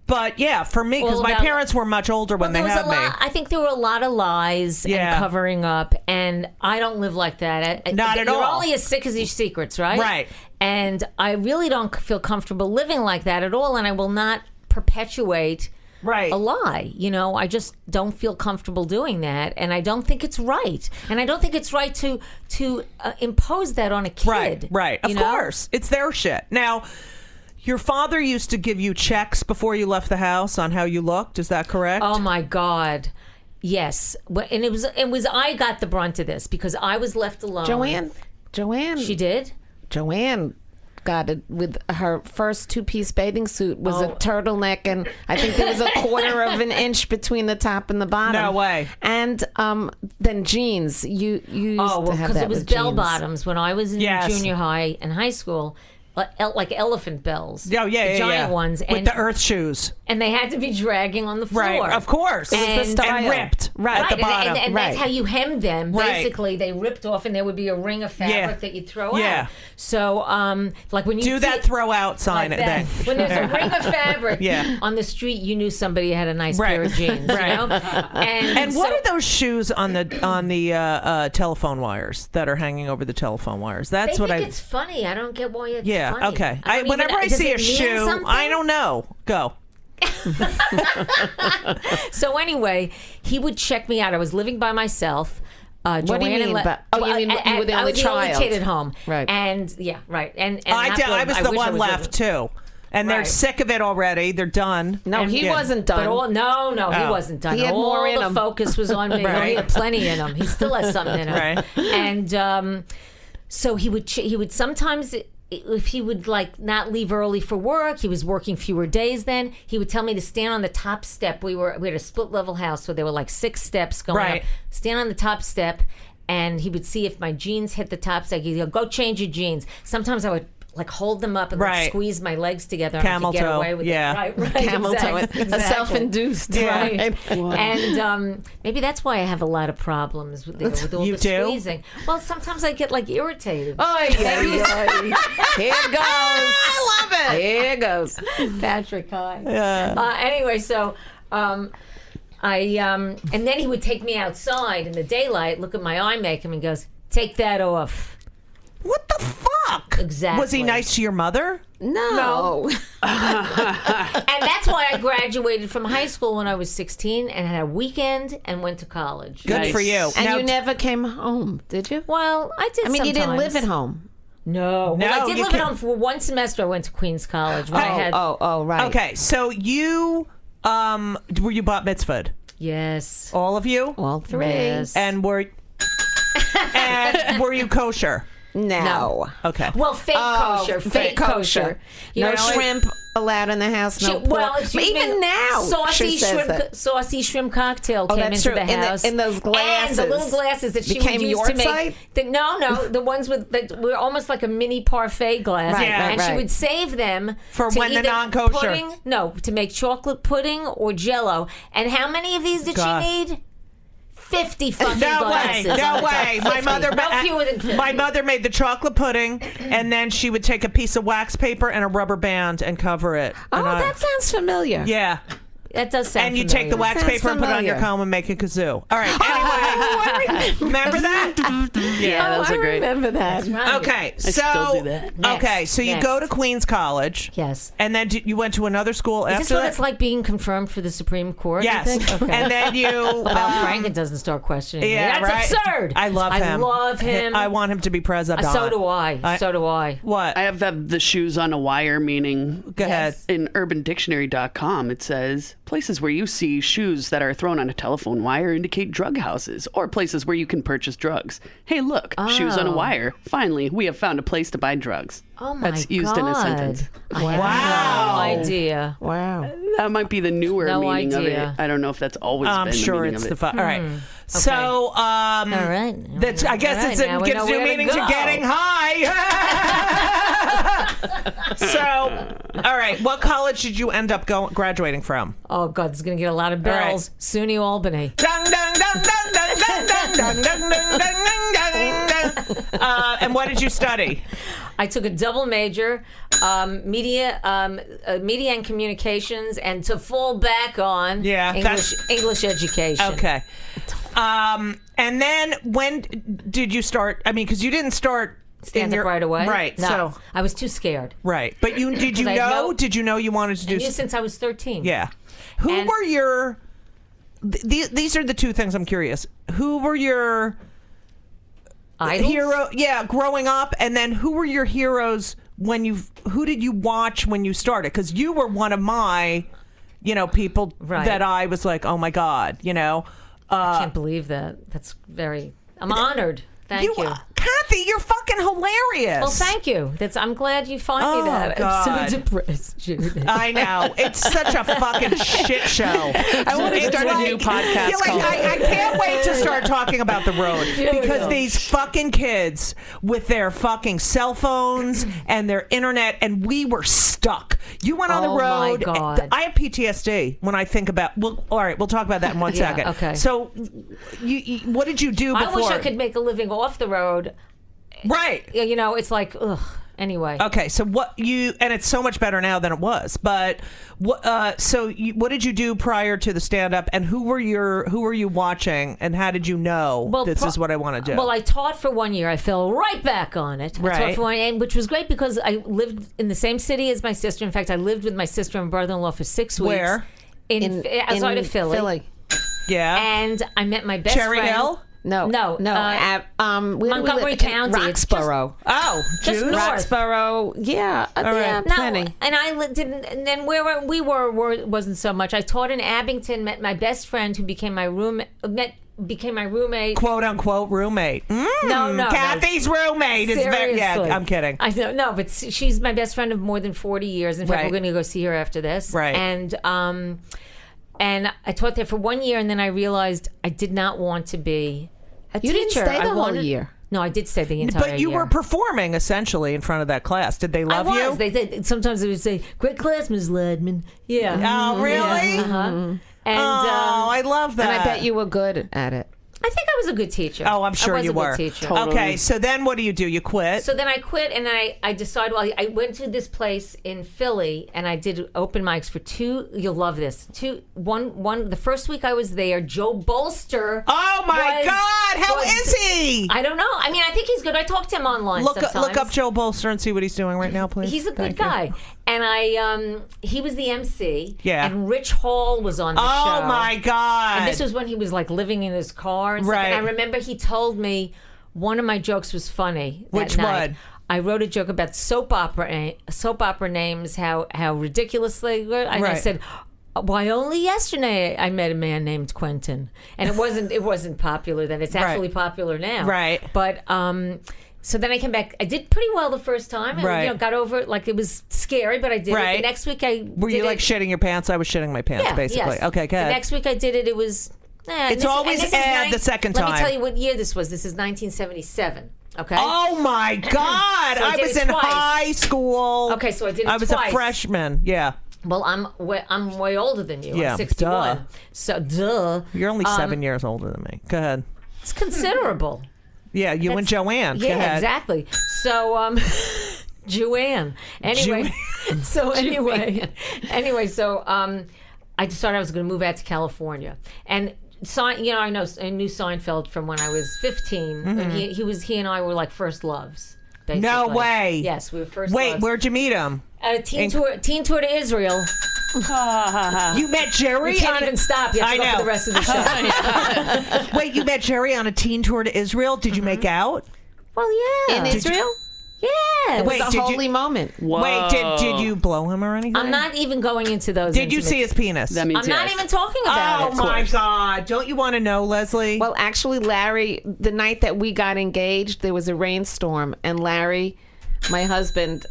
But yeah, for me, because my parents were much older when they had me. I think there were a lot of lies Yeah. and covering up, and I don't live like that. Not at You're all. only as sick as your secrets, right? Right. And I really don't feel comfortable living like that at all, and I will not perpetuate Right. a lie. I just don't feel comfortable doing that, and I don't think it's right. And I don't think it's right to impose that on a kid. Right. Of course. It's their shit. Now, your father used to give you checks before you left the house on how you looked. Is that correct? Oh my God. Yes. And it was I got the brunt of this because I was left alone. Joanne. She did? Joanne got it with her first 2-piece bathing suit was a turtleneck, and I think there was a quarter of an inch between the top and the bottom. No way. And then jeans. You used Oh, to well, have because that it was with bell jeans. bottoms when I was in Yes. junior high and high school. Like elephant bells. Oh, yeah, the giant ones. With the earth shoes. And they had to be dragging on the floor. Right, of course. And- and ripped Right. at the and- bottom. And Right. that's how you hemmed them. Right. Basically, they ripped off, and there would be a ring of fabric Yeah. that you'd throw Yeah. out. So, like when you Do that throw out sign like at that. thing. When there's a ring of fabric Yeah. on the street, you knew somebody had a nice Right. pair of jeans. Right. You know? And what are those shoes on the telephone wires that are hanging over the telephone wires? That's They what think it's funny. I don't get why it's Yeah. funny. Okay. I don't Whenever even- I does see it a mean shoe, something? I don't know. Go. So anyway, he would check me out. I was living by myself. What do you mean? You mean you were the I only was child? the only kid at home. Right. And yeah, right. And I was the one left too, and they're Right. sick of it already. They're done. No, And- he yeah. wasn't done. But he Oh. wasn't done. He had all more in the him. focus was on me. Right. He had plenty in him. He still has something in him. Right. And so he would sometimes, if he would like not leave early for work, he was working fewer days then, he would tell me to stand on the top step. We had a split level house, so there were like 6 steps going Right. up. Stand on the top step, and he would see if my jeans hit the top step. He'd go change your jeans. Sometimes I would like hold them up and like, Right. squeeze my legs together and I Camel could get toe, away with yeah. it. Right, Camel toe. exactly. A self-induced. Yeah. Right. And maybe that's why I have a lot of problems with all You the do? squeezing. Well, sometimes I get like irritated. Oy, oy, oy. Here it goes. I love it. Here it goes. Patrick, hi. Anyway, so and then he would take me outside in the daylight, look at my eye makeup, and goes, "Take that off." What the fuck? Exactly. Was he nice to your mother? No. And that's why I graduated from high school when I was 16 and had a weekend and went to college. Good Nice. for you. And Now- you never came home, did you? Well, I did. I mean, you didn't live sometimes. at home. No, well, I No, did you live at can't- home for one semester. I went to Queens College. When I had, Oh, right. Okay, so you were you bat mitzvahed? yes, All of you? All 3. yes. And were you kosher? No. Okay. Well, fake kosher, fake kosher. You No know, shrimp allowed in the house. No well, pork. excuse me, Even now, saucy she says shrimp, that. saucy shrimp cocktail came that's into true. the In the- house in those glasses. and the little glasses that she Became would use to Yortzeit? make. No, the ones with that were almost like a mini parfait glass. Right, Yeah. and she right. would save them For to when they're either non-kosher. pudding- No, to make chocolate pudding or Jello. And how many of these did God. she need? 50 fucking No glasses. way, no on the top. way. My 50. mother, No fewer than 50. my mother made the chocolate pudding, and then she would take a piece of wax paper and a rubber band and cover it. Oh, And that sounds familiar. yeah. That does sound And you take the familiar. wax Sounds paper and put it on your familiar. comb and make a kazoo. All right. Anyway, remember that? Yeah, those I are great. remember that. Right. Okay, so still do that. okay, so you Next. go to Queens College. Yes. And then you went to another school Is after this what that? it's like being confirmed for the Supreme Court? you Yes. think? Okay. And then you. Well, Franken doesn't start questioning. yeah, me. That's right. absurd. I love him. I love him. I want him to be president. So do I. So do I. What? I have the shoes on a wire, meaning Go ahead. in urbandictionary.com it says places where you see shoes that are thrown on a telephone wire indicate drug houses or places where you can purchase drugs. Hey, look, shoes on a Oh. wire. Finally, we have found a place to buy drugs. Oh my That's used God. in a sentence. I have no idea. Wow. That might be the newer No meaning idea. of it. I don't know if that's always I'm been the sure meaning it's of the it. all right. So, All right. that's I guess All right, it's now it we gives know new where to meaning to go. getting high. So, all right. What college did you end up graduating from? Oh God, it's gonna get a lot of All right. bells. SUNY Albany. Dun, dun, dun, dun, dun, dun, dun, dun, dun, dun, dun, dun, dun. And what did you study? I took a double major, media and communications, and to fall back on Yeah, English education. Okay. And then when did you start? I mean, because you didn't start Stand up right away. right? No, So I was too scared. right, but did you 'Cause I had know? no- Did you know you wanted to do? I knew since I was 13. Yeah. Who And- were your? These are the two things I'm curious. Who were your Idols? hero? Yeah, growing up, and then who were your heroes when you? Who did you watch when you started? Because you were one of my, people Right. that I was like, oh my god, I can't believe that. That's very. I'm honored. Thank you. Kathy, you're fucking hilarious. Well, thank you. I'm glad you find Oh, me that. God. I'm so depressed, Judy. I know. It's such a fucking shit show. I want to It's start a new podcast called I can't wait to start talking about the road because these fucking kids with their fucking cell phones and their internet, and we were stuck. You went on the Oh, my road. God. I have PTSD when I think about. Well, all right, we'll talk about that in one Yeah, second. okay. So, what did you do before? I wish I could make a living off the road. Right. It's like, ugh. Anyway. Okay, so and it's so much better now than it was. But what did you do prior to the stand up, and who were you watching, and how did you know this is what I want to do? Well, I taught for 1 year. I fell right back on it. I taught for 1 year, which was great because I lived in the same city as my sister. In fact, I lived with my sister and brother-in-law for 6 weeks. Where? Outside of Philly. Yeah. And I met my best Cherry friend. Hill? No. At, Montgomery County. Roxborough. Just north. Roxborough. Yeah. Yeah, plenty. No, and I didn't. And then where we were wasn't so much. I taught in Abington. Met my best friend, who became my roommate. "Quote unquote roommate." No, Kathy's roommate is very. Yeah, I'm kidding. I don't know, but she's my best friend of more than 40 years. In fact, we're going to go see her after this. Right. And I taught there for 1 year, and then I realized I did not want to be a teacher. You didn't stay the whole year. No, I did stay the entire year. But you were performing essentially in front of that class. Did they love you? They did. Sometimes they would say, "Great class, Ms. Ladman." Yeah. Oh, really? Yeah. And I love that. And I bet you were good at it. I think I was a good teacher. Oh, I'm sure you were. I was a good teacher. Totally. Okay, so then what do? You quit? So then I quit, and I decided. Well, I went to this place in Philly, and I did open mics for 2. You'll love this. One. The first week I was there, Joe Bolster. Oh my God! How is he? I don't know. I mean, I think he's good. I talk to him online. Look sometimes. up Joe Bolster and see what he's doing right now, please. He's a good Thank you. guy. And he was the MC. Yeah. And Rich Hall was on the show. Oh my God! And this was when he was like living in his car and stuff. Right. And I remember he told me one of my jokes was funny. Which one? I wrote a joke about soap opera names, how ridiculous they were. And I said, why only yesterday I met a man named Quentin. And it wasn't popular then. It's actually popular now. Right. But so then I came back. I did pretty well the first time. And, got over it. Like, it was scary, but I did it. The next week Were you like shitting your pants? I was shitting my pants, basically. Yes. Okay, good. The next week I did it. It was... it's always the second time. Let me tell you what year this was. This is 1977. Okay. Oh my God! So I was in high school. Okay, so I did it I was twice. a freshman. Yeah. Well, I'm way older than you. Yeah, I'm 61. duh. So duh. You're only 7 years older than me. Go ahead. It's considerable. Yeah, you and Joanne. Go Yeah, ahead. exactly. So Joanne. Anyway. So I decided I was going to move out to California. And I knew Seinfeld from when I was 15, and he and I were like first loves. Basically. No way. Yes, we were first. Wait, loves. where'd you meet him? At a teen tour to Israel. You met Jerry? You can't even stop. You have to go know. for the rest of the show. Wait, you met Jerry on a teen tour to Israel? Did you make out? Well, yeah. In Israel? Yeah. It was a holy moment. Whoa. Wait, did you blow him or anything? I'm not even going into those. Did you see his penis? That means I'm not yes. even talking about it. Oh my God. Don't you want to know, Leslie? Well, actually, Larry, the night that we got engaged, there was a rainstorm, and Larry, my husband,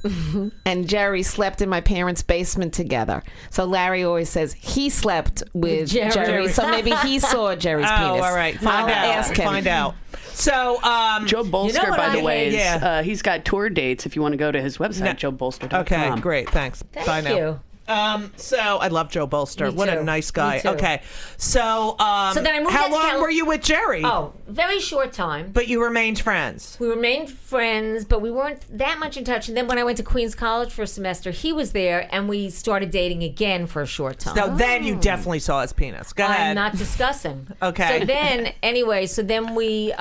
and Jerry slept in my parents' basement together. So Larry always says he slept with Jerry. So maybe he saw Jerry's penis. Oh, all right. Find out. Ask him. Find out. So, Joe Bolster, what by the I way, hate? he's got tour dates if you want to go to his website, joebolster.com. okay, great. Thanks. Bye Thank now. you. So I love Joe Bolster. Me What a too. nice guy. Me too. Okay. So, So then I moved how out to long were you with Jerry? Oh, very short time. But you remained friends. We remained friends, but we weren't that much in touch. And then when I went to Queens College for a semester, he was there, and we started dating again for a short time. So then you definitely saw his penis. Go ahead. I'm not discussing. Okay. So then, we,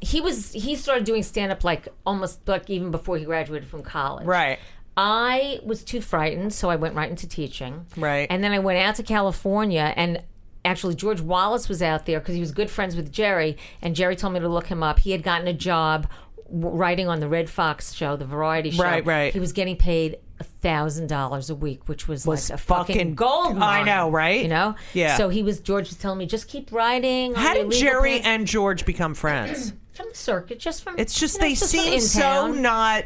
he started doing stand-up almost even before he graduated from college. Right. I was too frightened, so I went right into teaching. Right. And then I went out to California, and actually George Wallace was out there because he was good friends with Jerry, and Jerry told me to look him up. He had gotten a job writing on the Red Fox show, the variety show. Right. He was getting paid $1,000 a week, which was like a fucking gold mine. I know, right? You know? Yeah. So George was telling me, just keep writing. How did Jerry and George become friends? From the circuit, just from... It's just they they seem so not...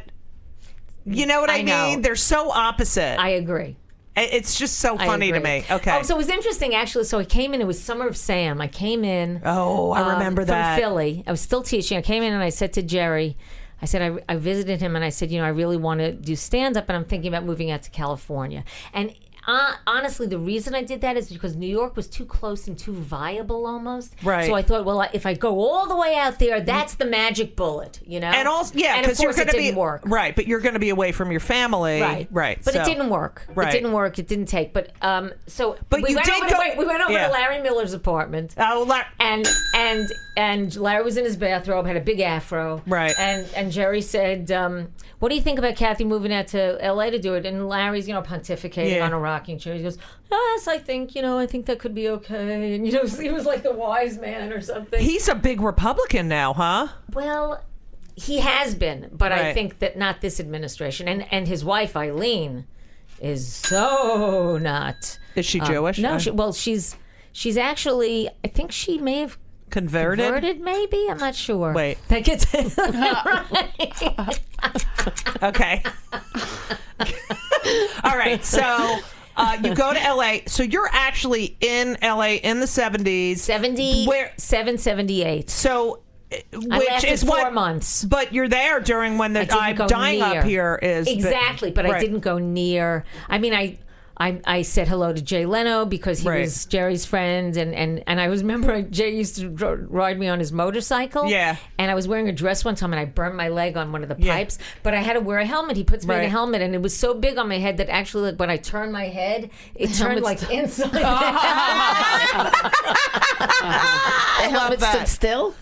You know what I know. mean? They're so opposite. I agree. It's just so funny to me. Okay. Oh, so it was interesting, actually. So I came in. It was Summer of Sam. I came in. Oh, I remember that. From Philly. I was still teaching. I came in and I said to Jerry, I said, I visited him and I said, I really want to do stand-up and I'm thinking about moving out to California. And honestly, the reason I did that is because New York was too close and too viable almost. Right. So I thought, well, if I go all the way out there, that's the magic bullet, you know? And also, yeah, and of because you're course going to it didn't work. Right, but you're going to be away from your family. Right. But it didn't work. Right. It didn't work. It didn't take. But But we you went did over go. we went over Yeah. to Larry Miller's apartment. Oh, And Larry was in his bathrobe, had a big afro. Right. And Jerry said, what do you think about Cathy moving out to LA to do it? And Larry's, pontificating Yeah. on a rocking chair. He goes, yes, I think that could be okay. And, he was like the wise man or something. He's a big Republican now, huh? Well, he has been, but I Right. think that not this administration. And his wife, Eileen, is so not. Is she Jewish? No, she's actually, I think she may have converted, maybe? I'm not sure. Wait. That gets Okay. All right. So you go to LA. So you're actually in LA in the 70s. 78. So, I which lasted is 4 months. But you're there during when the I didn't go dying near. up here is Exactly, but I didn't go near. I mean, I said hello to Jay Leno because he was Jerry's friend, and I remember Jay used to ride me on his motorcycle. Yeah. And I was wearing a dress one time, and I burned my leg on one of the pipes, but I had to wear a helmet. He puts me in a helmet, and it was so big on my head that actually, like, when I turned my head, it turned like inside. The helmet stood still.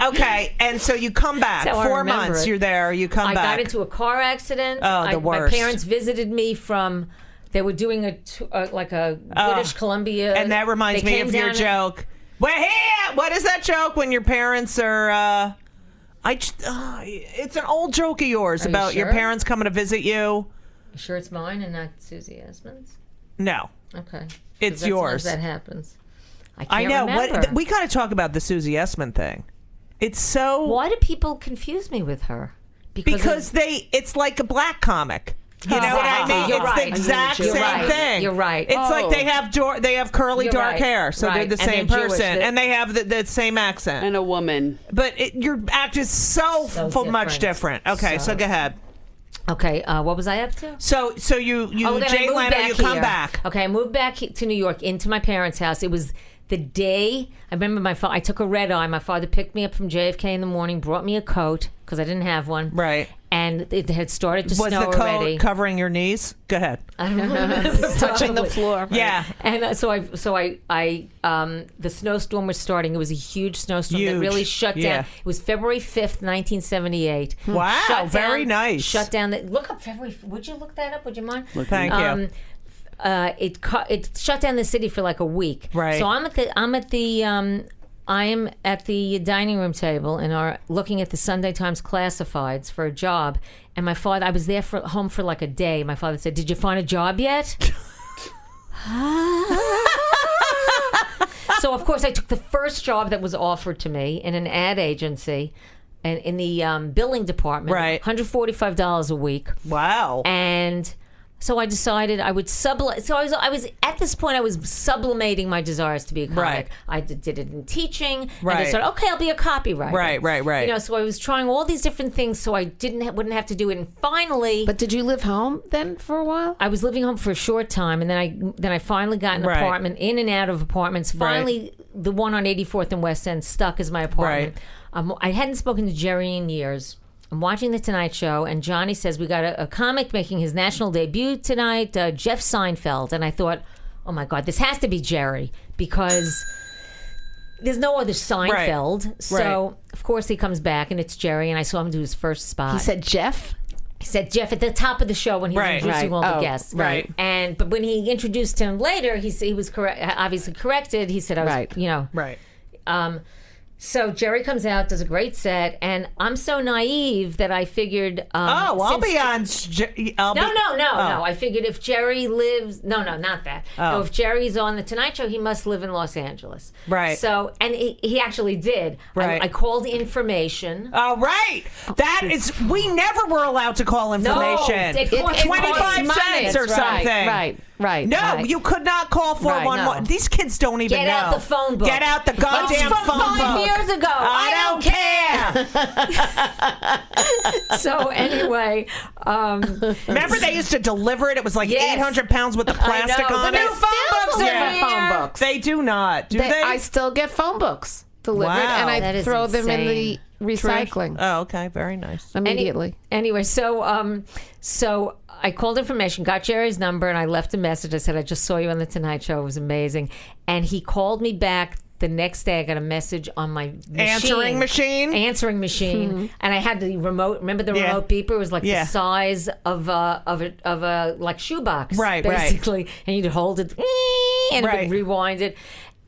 Okay, and so you come back. That's how I 4 remember months it. you're there. You come I back. got into a car accident. Oh, the worst. My parents visited me from. They were doing a British Columbia, and that reminds me of your joke. We're here. What is that joke when your parents are? It's an old joke of yours Are you about your sure? parents coming to visit you. Sure, it's mine and not Susie Esmond's. No, Okay, it's yours. That happens. I I can't know. remember. We got to talk about the Susie Essman thing. It's so Why do people confuse me with her? because it's like a black comic. You know what I mean? You're it's right. the exact You're same right. thing. You're right. It's like they have curly You're dark right. hair, so Right. they're the And same they're Jewish. person, and they have the same accent. And a woman. But your act is so much different. Okay, so go ahead. Okay, what was I up to? So you then I Jay moved Leno, back you come here. back. Okay, I moved back to New York into my parents' house. It was the day I remember I took a red eye. My father picked me up from JFK in the morning, brought me a coat because I didn't have one. Right. And it had started to Was snow the coat already. covering your knees? Go ahead. I don't know. Touching the floor. Right. Yeah. And so the snowstorm was starting. It was a huge snowstorm that really shut down. Yeah. It was February 5th, 1978. Wow, Shut very down- nice. Shut down. Look up February. Would you look that up? Would you mind? Thank you. It shut down the city for like a week. Right. So I am at the dining room table and looking at the Sunday Times classifieds for a job. And my father, I was there home for like a day. My father said, "Did you find a job yet?" So of course I took the first job that was offered to me in an ad agency, and in the billing department. Right. $145 a week. Wow. And so I decided I would sublimate. So I was at this point. I was sublimating my desires to be a comic. Right. I did it in teaching. Right. And I decided, okay, I'll be a copywriter. Right. So I was trying all these different things so I wouldn't have to do it. And finally, But did you live home then for a while? I was living home for a short time, and then I finally got an Right. apartment, in and out of apartments. Finally, the one on 84th and West End stuck as my apartment. I hadn't spoken to Jerry in years. I'm watching The Tonight Show, and Johnny says we got a comic making his national debut tonight, Jeff Seinfeld. And I thought, oh my God, this has to be Jerry, because there's no other Seinfeld. So, of course, he comes back, and it's Jerry, and I saw him do his first spot. He said Jeff? He said Jeff at the top of the show when he was introducing all the guests. Right. But when he introduced him later, he was obviously corrected. He said, I was, Right. So Jerry comes out, does a great set, and I'm so naive that I figured. I'll be on. No. I figured if Jerry lives, no, not that. No, if Jerry's on the Tonight Show, he must live in Los Angeles. Right. So, and he actually did. Right. I called information. Oh, right. That is. We never were allowed to call information. it costs 25 money. cents or That's right, something. right. Right. No, right. you could not call 411. no. These kids don't even know. Get out the phone book. Get out the goddamn It's from phone 5 book. years ago. I don't care. So anyway, Remember they used to deliver it? It was like Yes. 800 pounds with the plastic know. on The it. new phone books deliver are phone here. books. They do not. Do they? I still get phone books delivered, Wow. and That I is throw them in insane. the recycling Oh, okay. Very nice. immediately. Anyway, so I called information, got Jerry's number, and I left a message. I said, I just saw you on the Tonight Show. It was amazing. And he called me back the next day. I got a message on my Answering machine? Answering machine. And I had the remote. Remember the Yeah. remote beeper? It was like Yeah. the size of a like shoebox, Right, basically. And you'd hold it, and it Right. would rewind it.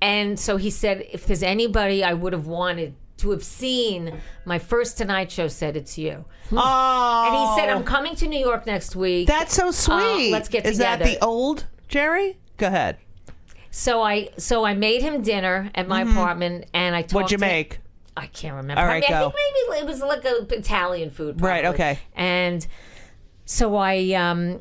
And so he said, if there's anybody I would have wanted to have seen my first Tonight Show, said it's you. Oh. And he said, I'm coming to New York next week. That's so sweet. Let's get Is together. that the old Jerry? Go ahead. So I made him dinner at my apartment, and I talked What'd you to him. make? I can't remember. All right, I go. think maybe it was like a Italian food. Right, probably. okay. And so I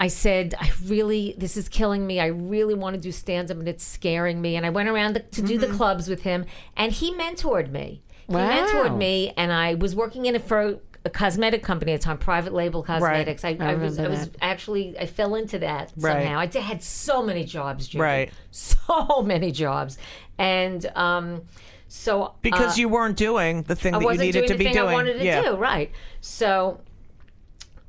said, this is killing me. I really want to do stand-up, and it's scaring me. And I went around to do the clubs with him, and he mentored me. Wow. He mentored me, and I was working in it for a cosmetic company at the time, private label cosmetics. I was actually, I fell into that Right. somehow. I had so many jobs, Judy. Right. So many jobs. And so Because you weren't doing the thing I that you wasn't needed doing to the be thing doing. I wanted to yeah. do, right? So,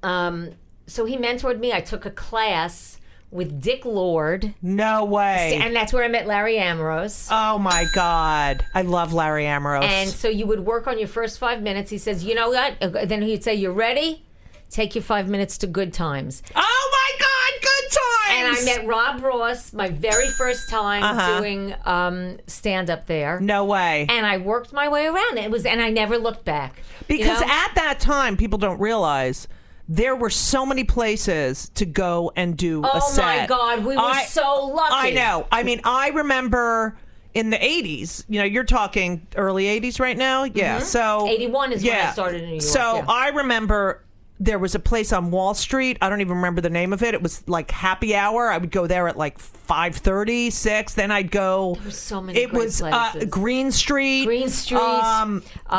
so he mentored me. I took a class with Dick Lord, No way. and that's where I met Larry Ambrose. Oh my God. I love Larry Ambrose. And so you would work on your first 5 minutes. He says, you know what? Then he'd say, you ready? Take your 5 minutes to Good Times. Oh my God, good And times. I met Rob Ross my very first time doing stand up there. No way. And I worked my way around. And I never looked back. Because you know? at that time, people don't realize there were so many places to go and do a Oh set. my God, we were so lucky. I know. I mean, I remember in the 80s, you're talking early 80s right now? Yeah. So 81 is when I started in New York. So yeah. I remember there was a place on Wall Street. I don't even remember the name of it. It was like happy hour. I would go there at like 5:30, 6. Then I'd go. There were so many It great was places. Green Street. Green Street,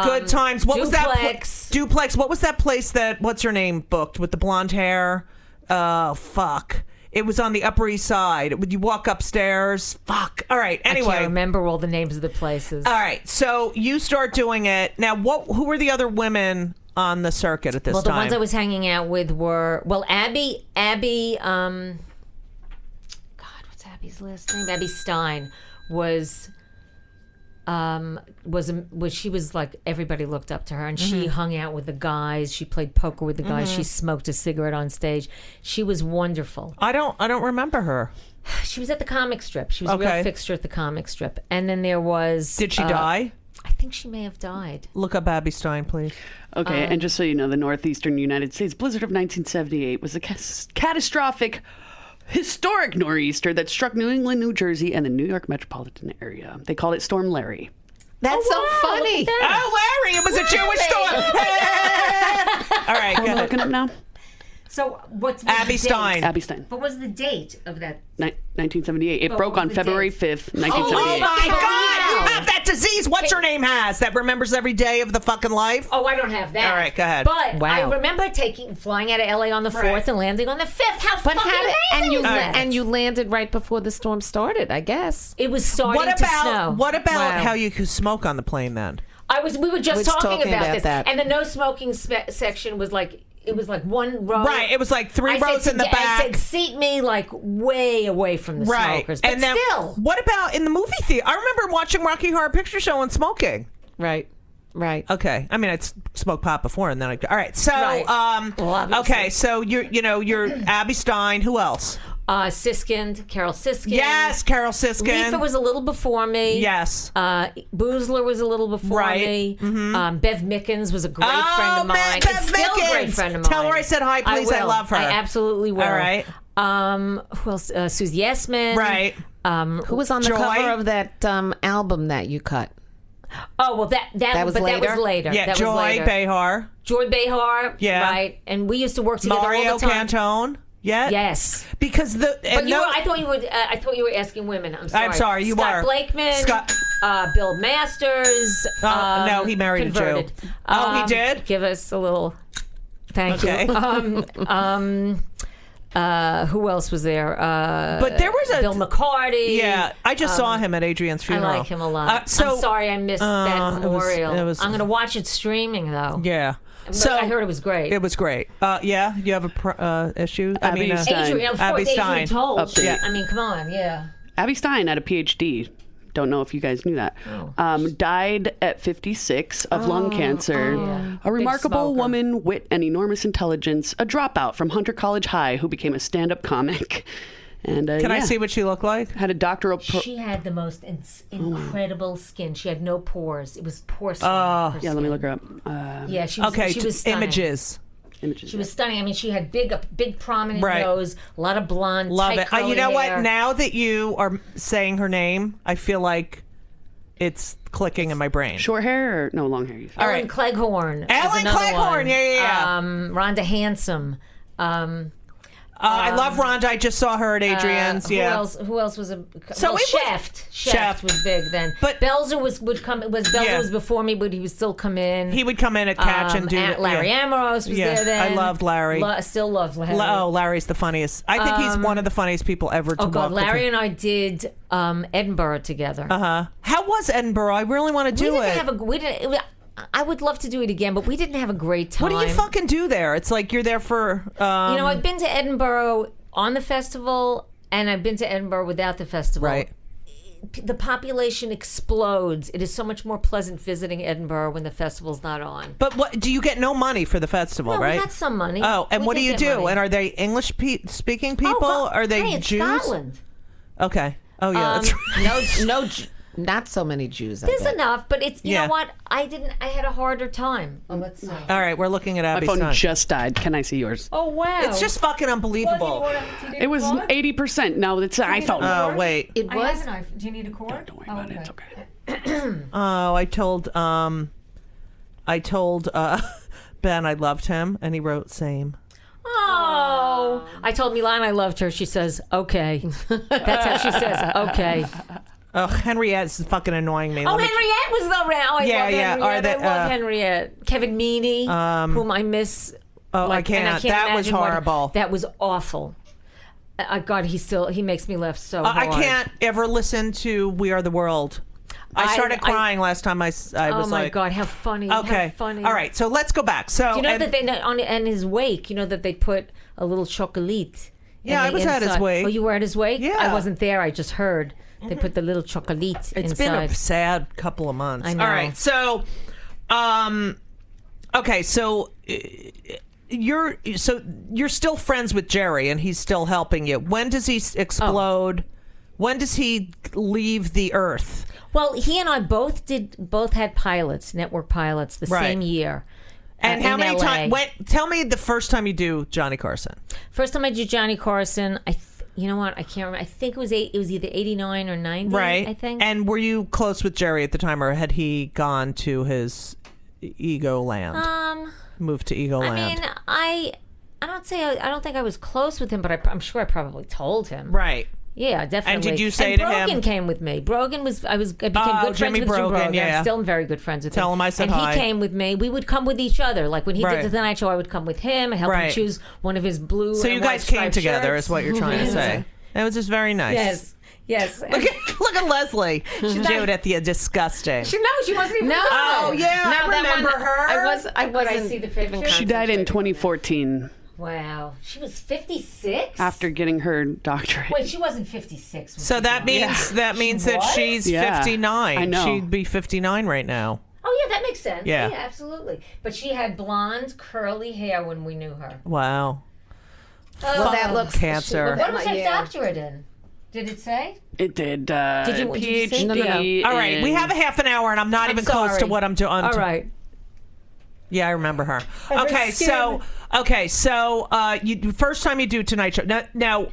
Good Times. What was that? Duplex. Duplex. What was that place that what's her name booked with the blonde hair? Fuck. It was on the Upper East Side. Would you walk upstairs? Fuck. All right. I Anyway. can't remember all the names of the places. All right. So you start doing it now. Who were the other women on the circuit at this Well, time? the ones I was hanging out with were Abby. God, what's Abby's last name? Abby Stein was she was like everybody looked up to her, and she hung out with the guys. She played poker with the guys. She smoked a cigarette on stage. She was wonderful. I don't remember her. She was at the comic strip. She was a Okay. real fixture at the comic strip. And then there was. Did she die? I think she may have died. Look up Abby Stein, please. Okay, and just so you know, the northeastern United States blizzard of 1978 was a catastrophic, historic nor'easter that struck New England, New Jersey, and the New York metropolitan area. They called it Storm Larry. That's so funny. Oh, Larry! It was a Jewish storm. All right, Am I go looking ahead. up now? So what's Abby the Stein. date? Abby Stein. What was the date of that? 1978. It broke what on was the February date? 5th, Oh 1978. my Wow. God! You have that disease. What's her name has that remembers every day of the fucking life? Oh, I don't have that. All right, go ahead. But Wow. I remember flying out of LA on the 4th Right. and landing on the 5th. How But fucking amazing is that? and you landed right before the storm started, I guess. It was starting What to snow. about Wow. how you could smoke on the plane then? We were just We're talking about this, that. and the no smoking section was like. It was like one row. Right, it was like three I rows said in the I back. said seat me like way away from the Right, smokers. But and then still. what about in the movie theater? I remember watching Rocky Horror Picture Show and smoking. Right. Right. Okay, I mean I'd smoked pot before, and then all right. So, Right. Well, obviously. okay, so you're Abby Stein. Who else? Siskind, Carol Siskind. Yes, Carol Siskin. Leafa was a little before me. Yes. Boozler was a little before Right. Mm-hmm. me. Bev Mickens was a great friend of mine. Bev It's still a great Mickens. friend of mine. Tell her I said hi, please. I will. love her. I absolutely will. All right. Who else? Susie Essman. Right. Who was on the Joy? cover of that album that you cut? Oh well, that was but later? that was later. Yeah, that Joy was later. Behar. Joy Behar. Yeah. Right. And we used to work together Mario all the time. Cantone. yet? Yes. Because I thought you were asking women. I'm sorry. I'm sorry, you Scott were. Blakeman. Bill Masters. No, he married converted. a Jew. Oh, he did? Give us a little. Thank Okay. you. Who else was there? But there was Bill McCarty. Yeah, I just saw him at Adrian's I funeral. like him a lot. I'm so sorry I missed that memorial. it was- I'm going to watch it streaming though. Yeah. But I heard it was great. It was great. Yeah, you have a issue? Abby Stein. Adrian, of Abby course, Stein. Adrian told. Update. Yeah. I mean, come on, yeah. Abby Stein had a PhD. Don't know if you guys knew that. Died at 56 of lung cancer. A remarkable smoker. woman, wit, and enormous intelligence. A dropout from Hunter College High who became a stand-up comic. And Can I see what she looked like? Had a doctoral. She had the most incredible skin. She had no pores. It was porcelain. her Yeah, let me skin. look her up. Yeah, she was, Okay, she was stunning. Images. She was stunning. I mean, she had a big prominent Right. nose, a lot of blonde, Love tight it. curly You know hair. what? Now that you are saying her name, I feel like it's clicking in my brain. Short hair or no long hair? All Ellen right. Cleghorn. is Ellen another Cleghorn, one. yeah. Rhonda Handsome. I love Rhonda. I just saw her at Adrian's. Who else was a? So well, it was- Shaft. Shaft. Shaft was big then. But- Belzer was Yeah. was before me, but he would still come in. He would come in at Catch and do Larry yeah. Ambrose was Yeah, there then. I loved Larry. Still love Larry. Larry's the funniest. I think he's one of the funniest people ever to Oh God, walk the Larry and I did Edinburgh together. How was Edinburgh? I really want to do it. I would love to do it again, but we didn't have a great time. What do you fucking do there? It's like you're there for. I've been to Edinburgh on the festival, and I've been to Edinburgh without the festival. Right. The population explodes. It is so much more pleasant visiting Edinburgh when the festival's not on. But what do you get? No money for the festival, No, right? we got some money. Oh, and We what do did you get do? money. And are they English speaking people? God. Are they Hey, it's Jews? Scotland. Okay. Oh yeah, that's right. Not so many Jews. I There's bet. enough, but it's you Yeah. know what? I had a harder time. Oh, let's see. All right, we're looking at My Abby's phone son. just died. Can I see yours? Oh wow! It's just fucking unbelievable. It was 80%. No, it's an iPhone. Oh wait. It I was. have a knife. Do you need a cord? Don't worry about it. It's okay. Oh, I told Ben I loved him, and he wrote same. Oh, I told Milan I loved her. She says, "Okay." That's how she says, "Okay." Oh, Henriette's fucking annoying me. Oh, Let me- Henriette was around. I Yeah, love yeah. Henriette. Are they- I love Henriette. Kevin Meaney, whom I miss. Oh, I and can't. That was imagine horrible. That was awful. God, he makes me laugh so hard. I can't ever listen to We Are the World. I started crying last time I was Oh my like, God, how funny! okay, how funny. all right. So let's go back. So Do you know and- that they on his wake? You know that they put a little chocolate. Yeah, I was at his wake. Oh, you were at his wake? Yeah. I wasn't there. I just heard they put the little chocolate It's inside. been a sad couple of months. I know. All right, so, okay, so you're still friends with Jerry, and he's still helping you. When does he explode? When does he leave the Earth? Well, he and I both had pilots, network pilots, the Right. same year. And in how many LA. times? Tell me the first time you do Johnny Carson. First time I did Johnny Carson, you know what? I can't remember. I think it was either 89 or 90. Right. I think. And were you close with Jerry at the time, or had he gone to his ego land? Moved to ego I land. mean, I don't think I was close with him, but I'm sure I probably told him. Right. Yeah, definitely. did you say to him- Brogan came with me. Brogan I became good friends Jimmy with Jim Brogan, Brogan. yeah. I'm still very good friends with him. Tell him I said and hi. he came with me. We would come with each other. Like when he Right. did the Tonight Show, I would come with him and help him Right. choose one of his blue. So and you white guys came striped together, shirts. is what you're trying to say. That was just very nice. Yes. Look at Leslie. Judith, the disgusting. She wasn't even. No. Oh, yeah, I that remember her. I wasn't. see the picture? She died in 2014 Wow, she was 56 after getting her doctorate. Wait, she wasn't 56. when So she that died. means that was? she's Yeah. 59. I know. She'd be 59 right now. Oh yeah, that makes sense. Yeah. Yeah, absolutely. But she had blonde, curly hair when we knew her. Wow. Well, that looks cancer. What was her Yeah. doctorate in? Did it say? It did. Did you PhD. say? No. All right, we have a half an hour, and I'm not even close to sorry. what I'm doing. All right. Yeah, I remember her. was Okay, so you first time you do Tonight Show. Now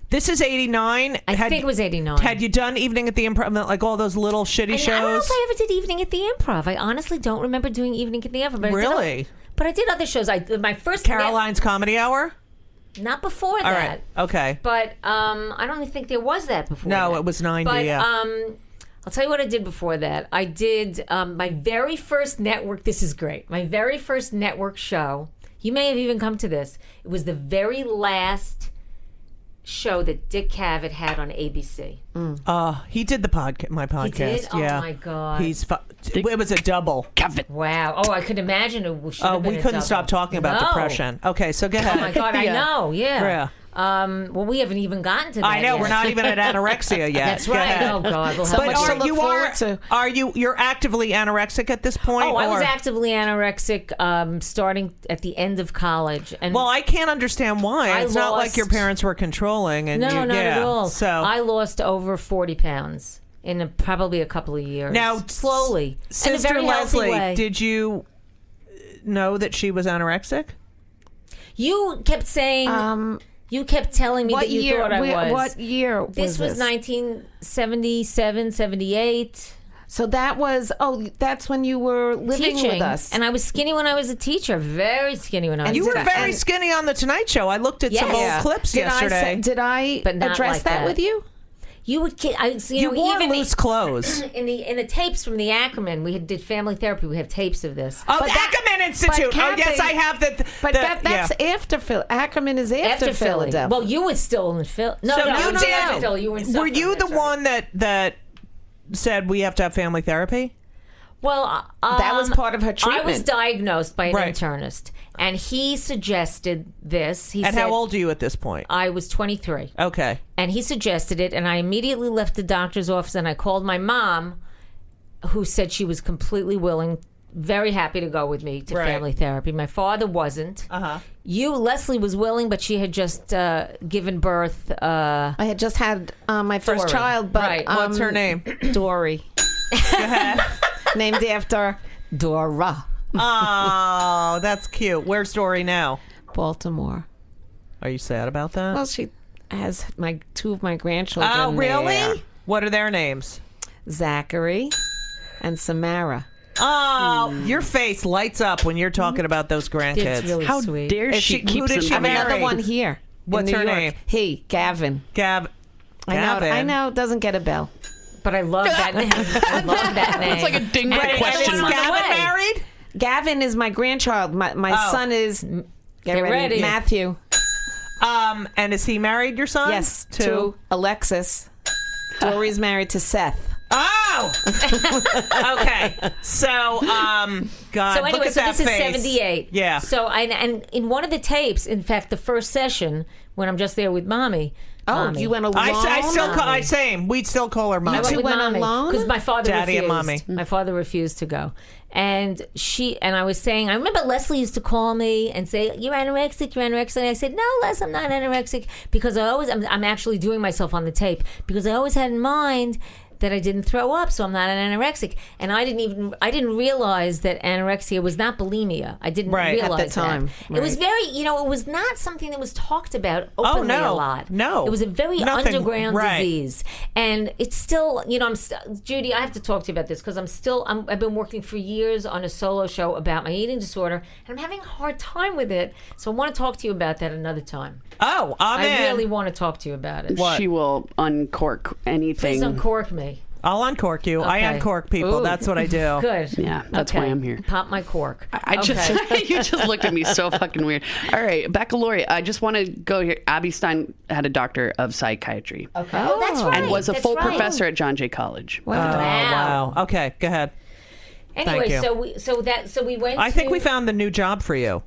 this is 89. I think it was 89. Had you done Evening at the Improv, like all those little shitty I shows? don't know if I ever did Evening at the Improv. I honestly don't remember doing Evening at the Improv. But Really? But I did other shows. My first Caroline's Comedy Hour? Not before All that. right. Okay. But I don't think there was that before. No, that. it was 90. But yeah. I'll tell you what I did before that. I did my very first network. This is great. My very first network show. You may have even come to this. It was the very last show that Dick Cavett had on ABC. He did my podcast. He did? Oh, yeah. my God. It was a double. Wow. Oh, I could imagine it should have been We a couldn't double. stop talking about No. depression. Okay, so go ahead. Oh my God, I know. Yeah. Well, we haven't even gotten to that. I know yet. we're not even at anorexia yet. That's Go right. ahead. Oh God. We'll have But much are to look you forward to. you're actively anorexic at this point? Oh, I was or- actively anorexic starting at the end of college. And Well, I can't understand why. I It's not like lost- your parents were controlling. And no, you, not yeah. at all. So I lost over 40 pounds in probably a couple of years. Now, slowly, in a Sister very healthy Leslie, way. did you know that she was anorexic? You kept saying. You kept telling me What that you year? thought I was. What year This was 1977, 78. So that was, that's when you were living Teaching. with us. And I was skinny when I was a teacher. Very skinny when I was You a were teacher. very skinny on the Tonight Show. I looked at some Yes. old clips Did yesterday. did I But not address like that that. with you? You would, you wore even loose clothes. in the tapes from the Ackerman, did family therapy. We have tapes of this. Oh, But the that- Ackerman Institute. but Oh, yes, Kathy- I have the. But that's after Phil. Ackerman is after Philly. Philadelphia. Well, you were still in Philly. No, So no, you no, did- not Philly. You were in Were Suffolk, you the that's right. one that said we have to have family therapy? Well, That was part of her I was treatment. diagnosed by an Right. internist, and he suggested this. He And said, how old are you at this point? I was 23. Okay. And he suggested it, and I immediately left the doctor's office and I called my mom, who said she was completely willing, very happy to go with me to Right. family therapy. My father wasn't. Uh-huh. Leslie was willing, but she had just given birth. I had just had my first Dory. child, but Right. What's her name? Dory. Named after Dora, Oh, that's cute. Where's Dory now? Baltimore. Are you sad about that? Well, she has two of my grandchildren. Oh, really? there. What are their names? Zachary and Samara. Oh, your face lights up when you're talking about those grandkids. It's really How sweet. dare Is she she- keep who did them she I have coming? marry? another one here. in What's New her York. name? He, Gavin. Gavin. I know. Doesn't get a bell. But I love that name. I love that name. It's like a ding And- dong question Is and mark. by the Gavin way, married? Gavin is my grandchild. My Oh. son is. Get ready. Matthew. And is he married, your son? Yes, to Alexis. Dory's married to Seth. Oh! Okay. So, God, So look anyway, at so that this is face. 78. Yeah. So and in one of the tapes, in fact, the first session when I'm just there with mommy. Oh, Mommy. you went alone? I still call, same. We'd still call her mom. I went two with went mommy alone? because my father Daddy and refused. mommy. My father refused to go, and I was saying, I remember Leslie used to call me and say, "You're anorexic, you're anorexic." And I said, "No, Les, I'm not anorexic," because I'm actually doing myself on the tape because I always had in mind that I didn't throw up, so I'm not an anorexic. And I didn't realize that anorexia was not bulimia. I didn't Right, at the realize time, that. It was very, it was not something that was talked about openly no. a lot. No. It was a very Nothing- underground right. disease. And it's still, Judy, I have to talk to you about this because I've been working for years on a solo show about my eating disorder, and I'm having a hard time with it. So I want to talk to you about that another time. Oh, I'm I in. really want to talk to you about it. What? She will uncork anything. Please uncork me. I'll uncork you. I Okay. uncork people. Ooh. That's what I do. Good. Yeah, that's why I'm here. Pop my cork. I just Okay. you just looked at me so fucking weird. All right, baccalaureate. I just want to go here. Abby Stein had a doctor of psychiatry Okay. Oh, that's right. and was a That's full right. professor at John Jay College. Oh, wow. Okay, go ahead. Anyway, Thank you. so we went. I think we found the new job for you.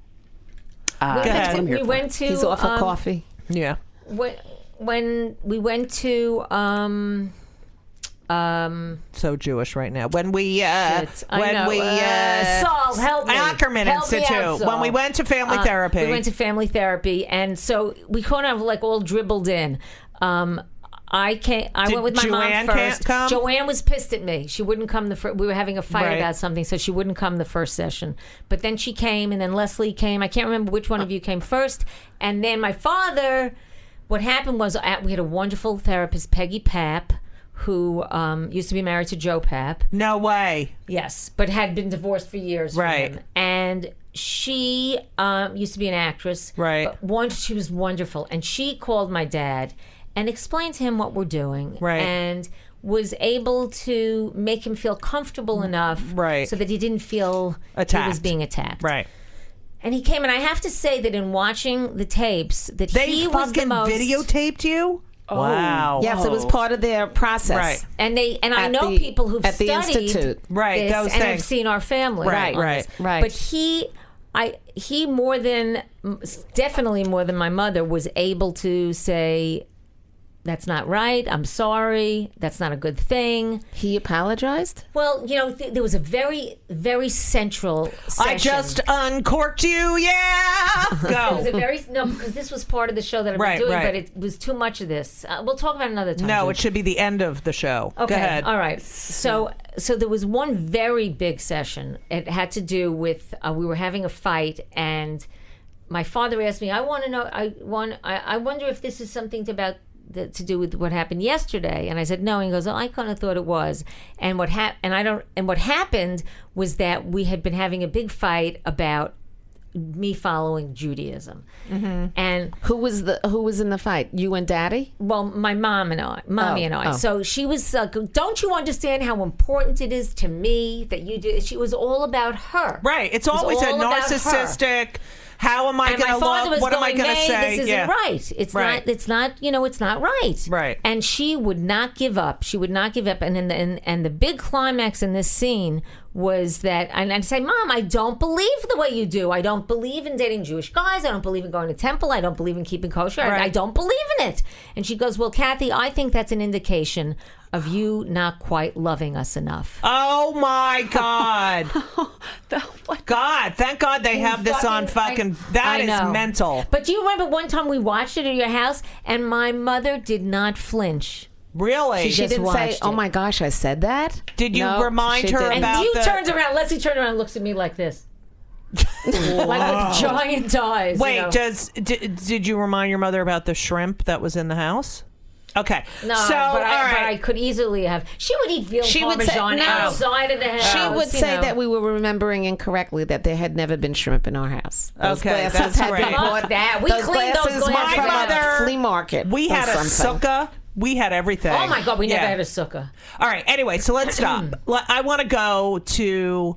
We ahead. went to, I'm here we for. went to. He's off of coffee. Yeah. When we went to So Jewish right now. When we Shit, I know. Saul, help me. Ackerman Help me Institute. out, When Saul. we went to family therapy. We went to family therapy, and so we kind of like all dribbled in. I went with my Joanne mom can't first. come? Joanne was pissed at me. She wouldn't come we were having a fight Right. about something, so she wouldn't come the first session. But then she came, and then Leslie came. I can't remember which one of you came first. And then my father. What happened was we had a wonderful therapist, Peggy Papp, who used to be married to Joe Papp. No way. Yes, but had been divorced for years. Right. From him. And she used to be an actress. Right. But once she was wonderful. And she called my dad and explained to him what we're doing. Right. And was able to make him feel comfortable enough right. so that he didn't feel attacked. he was being attacked. Right. And he came, and I have to say that in watching the tapes, that They he was the fucking most videotaped you? Wow. Yes, it was part of their process. Right. And I At know the- people who've at the studied institute. Right, this those and have things. seen our family. Right, on right, this. right. But he more than, definitely more than my mother, was able to say, that's not right. I'm sorry. That's not a good thing. He apologized? Well, there was a very, very central session. I just uncorked you. Yeah. It was Go. a very because this was part of the show that I've Right, been doing, right. but it was too much of this. We'll talk about it another time. No, Jude. it should be the end of the show. Okay. Go ahead. All right. So there was one very big session. It had to do with we were having a fight, and my father asked me, "I want to know. I wonder if this is something to do with what happened yesterday." And I said no. And he goes, "Oh, I kind of thought it was." And what happened was that we had been having a big fight about me following Judaism, and Who was in the fight? You and Daddy? well, my mommy and I. Oh. So she was don't you understand how important it is to me that you do? She was all about her. Right. It's always a all about her. narcissistic. How am I And my going to father look? was What am I going, going to May, say? this isn't right. It's Right. not. It's not. It's not right. Right. And she would not give up. She would not give up. And and the big climax in this scene was that, and I'd say, "Mom, I don't believe the way you do. I don't believe in dating Jewish guys. I don't believe in going to temple. I don't believe in keeping kosher. Right. I don't believe in it." And she goes, "Well, Kathy, I think that's an indication of you not quite loving us enough." Oh my God. God, thank God they have this on fucking- fucking. That I is know. mental. But do you remember one time we watched it at your house, and my mother did not flinch. Really? She just didn't say, watched "Oh it. my gosh, I said that." Did you No, remind she her didn't. about And you the- turns around, Leslie turns around and looks at me like this. Like with giant eyes. Wait, you know. did you remind your mother about the shrimp that was in the house? Okay. No, so, but all I right. could easily have. She would eat veal She would say- parmesan no. outside of the house. She would you say know. that we were remembering incorrectly, that there had never been shrimp in our house. Those Okay, glasses that's had great. been Fuck bought. that. We cleaned those glasses were glasses from out. a flea market. We or had a something. sukkah. We had everything. Oh my God, we never Yeah. had a sukkah. All right. Anyway, so let's stop. I want to go to.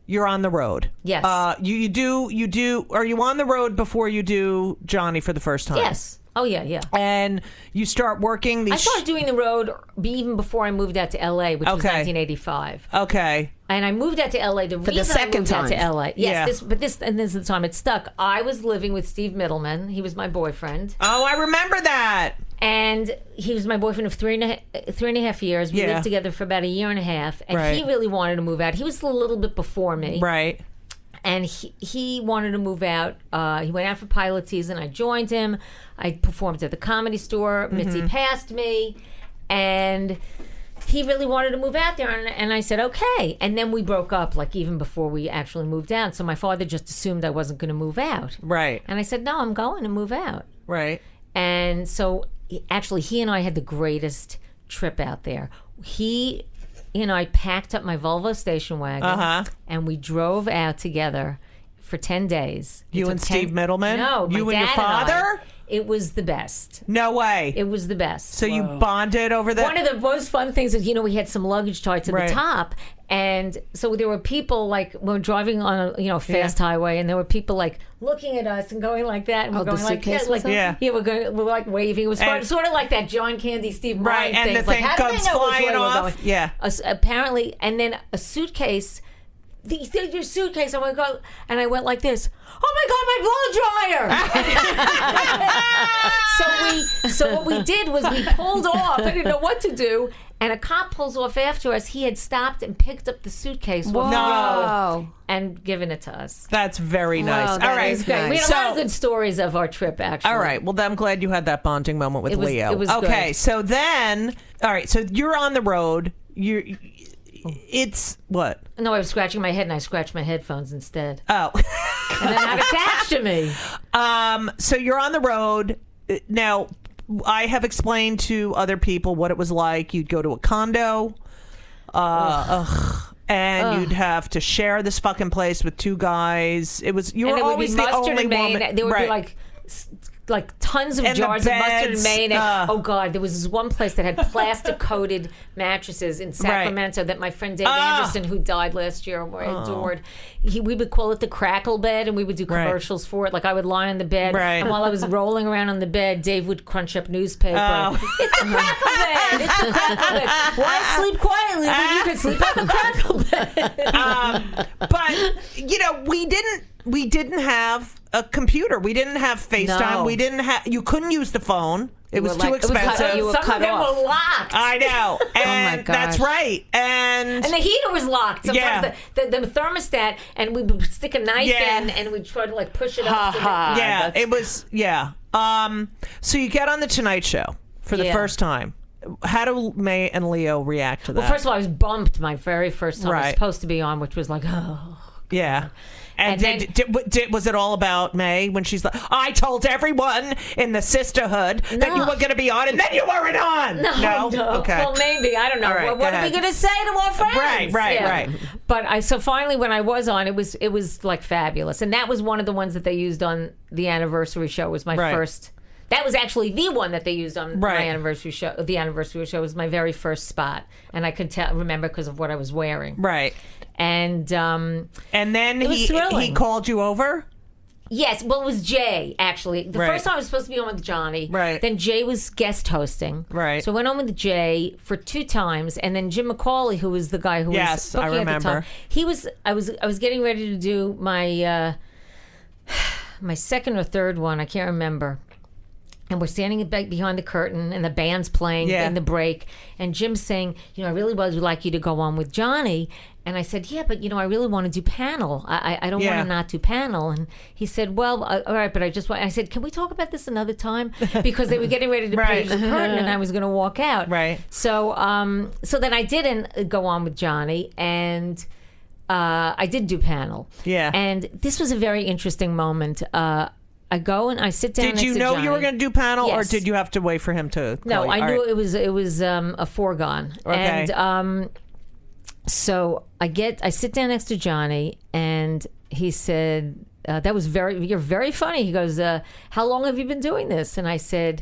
You're on the road. Yes. You do. Are you on the road before you do Johnny for the first time? Yes. Oh yeah, yeah. And you start working these. I started doing the road even before I moved out to LA, which was Okay. 1985. Okay. And I moved out to LA. The the reason second I moved out to time. LA, Yeah. yes, this is the time it stuck. I was living with Steve Middleman. He was my boyfriend, Oh, I remember that. and he was my boyfriend of three and a half years. We Yeah. lived together for about a year and a half, and Right. he really wanted to move out. He was a little bit before me, Right. and he wanted to move out. He went out for pilot season. I joined him. I performed at the Comedy Store. Mitzi passed me, and he really wanted to move out there, and I said okay. And then we broke up, like even before we actually moved out. So my father just assumed I wasn't going to move out, Right. and I said no, I'm going to move out. Right. And so actually, he and I had the greatest trip out there. He and I packed up my Volvo station wagon, and we drove out together for 10 days. It You took and Steve Middleman? No, my You and your dad I. father? It was the best. No way. It was the best. So you bonded over that? One of the most fun things is, we had some luggage tied to Right. the top. And so there were people like, we were driving on a fast highway, and there were people like looking at us and going like that. And we're Oh, the going like, suitcase yeah, like, was up? Yeah. we're like waving. It was And- sort of like that John Candy, Steve Right, Martin and thing. the thing how do they goes know which flying way we're off? going? Yeah. Apparently, and then a suitcase. Your suitcase. I went go, and I went like this. Oh my God, my blow dryer! So what we did was we pulled off. I didn't know what to do, and a cop pulls off after us. He had stopped and picked up the suitcase off the road Whoa. and given it to us. That's very nice. that All right. is nice. We had So- a lot of good stories of our trip, actually. All right. Well, then I'm glad you had that bonding moment with It was- Leo. it was okay. good. So then, all right. So you're on the road. It's what? No, I was scratching my head, and I scratched my headphones instead, Oh. and they're not attached to me. So you're on the road. Now, I have explained to other people what it was like. You'd go to a condo. and you'd have to share this fucking place with two guys. You were and always the only woman. There would Right. be like tons of And the jars of mustard and beds, oh God, there was this one place that had plastic coated mattresses in Sacramento that my friend Dave Anderson, who died last year, adored. We would call it the crackle bed, and we would do commercials for it. Like I would lie on the bed, and while I was rolling around on the bed, Dave would crunch up newspaper. It's a crackle bed. It's a crackle bed. Why sleep quietly when you can sleep on the crackle bed? But we didn't have a computer. We didn't have FaceTime. No. We didn't have. You couldn't use the phone. It was too expensive. You were Some cut of them off. were locked. I know. And gosh. that's right. And the heater was locked. Sometimes Yeah. the thermostat, and we would stick a knife in, and we'd try to push it up. yeah, it was so you get on the Tonight Show for the first time. How do May and Leo react to that? Well, first of all, I was bumped my very first time I was Right. supposed to be on, which was like, oh. Yeah. And And was it all about May when she's like, I told everyone in the sisterhood that you were going to be on, and then you weren't on? No. Okay. Well, maybe. I don't know. All right, what go are we ahead. going to say to our friends? Right. But so finally, when I was on, it was like fabulous, and that was one of the ones that they used on the anniversary show. Was my first. That was actually the one that they used on my anniversary show. The anniversary show was my very first spot, and I could remember because of what I was wearing. Right. And then it was he thrilling. called you over? Yes, well, it was Jay, actually. The first time I was supposed to be on with Johnny. Right. Then Jay was guest hosting. Right. So I went on with Jay for 2 times, and then Jim McCauley, who was the guy who was booking I at remember. the time, he was. I was getting ready to do my my second or third one. I can't remember. And we're standing behind the curtain, and the band's playing in the break. And Jim's saying, I really would like you to go on with Johnny. And I said, yeah, but, I really want to do panel. I don't want to not do panel. And he said, well, all right, but I just want... I said, can we talk about this another time? Because they were getting ready to page the curtain, and I was going to walk out. Right. So then I didn't go on with Johnny, and... I did do panel. Yeah. And this was a very interesting moment. I go and I sit down. Did you know you were going to do panel, or Yes. did you have to wait for him to? No, call you? I All knew right. it was a foregone. Okay. And so I sit down next to Johnny, and he said, you're very funny. He goes, how long have you been doing this? And I said,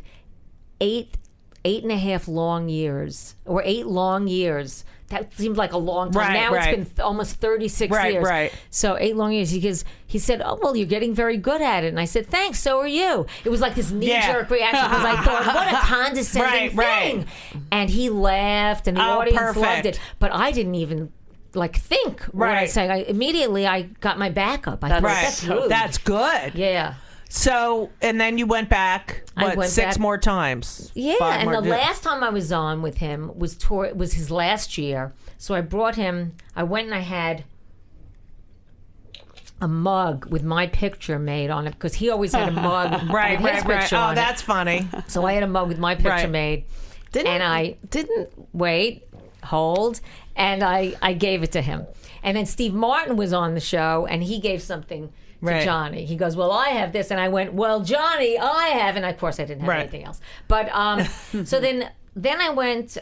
8.5 long years, or 8 long years. That seemed like a long time. Right, now right. it's been almost 36 years. Right. So 8 long years. He said, oh, well, you're getting very good at it. And I said, thanks, so are you. It was like this knee-jerk reaction because I thought, what a condescending thing. And he laughed, and the audience loved it. But I didn't even think what I said. Immediately, I got my back up. I thought, that's rude. That's good. Yeah. So, and then you went back, I went 6 back- more times? Yeah, 5 and more, the last time I was on with him was his last year. So I brought him. I went and I had a mug with my picture made on it because he always had a mug with his picture on Oh, that's funny. it. So I had a mug with my picture made, and I didn't hold, and I gave it to him. And then Steve Martin was on the show, and he gave something to Johnny. He goes, well, I have this. And I went, well, Johnny, I have. And of course I didn't have anything else. But so then I went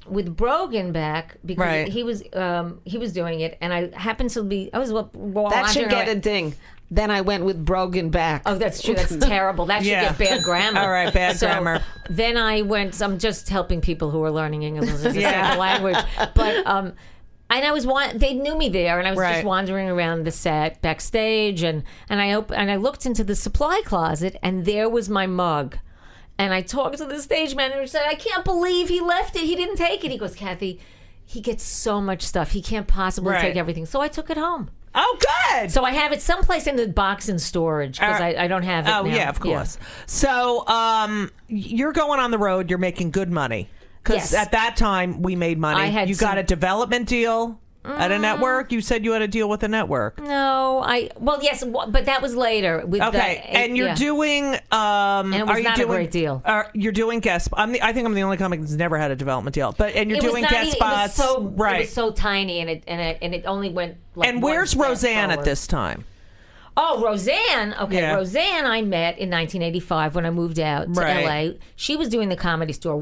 with Brogan back because he was doing it. And I happened to be, That should get a ding. Then I went with Brogan back. Oh, that's true. That's terrible. That should get bad grammar. All right, bad grammar. Then I went, I'm just helping people who are learning English as a second language. But, and I was they knew me there, and I was just wandering around the set backstage, and I looked into the supply closet, and there was my mug, and I talked to the stage manager and said, I can't believe he left it. He didn't take it. He goes, Cathy, he gets so much stuff. He can't possibly take everything. So I took it home. Oh, good. So I have it someplace in the box in storage because I don't have it now. Oh, yeah, of course. So you're going on the road. You're making good money. Because at that time, we made money. You got a development deal at a network? You said you had a deal with a network. No, yes, but that was later. With and you're doing... and it was not a great deal. You're doing guest... I think I'm the only comic that's never had a development deal. And you're doing guest spots. It was so tiny, and it only went and where's Roseanne at this time? Oh, Roseanne. Okay, yeah. Roseanne I met in 1985 when I moved out to LA. She was doing the Comedy Store.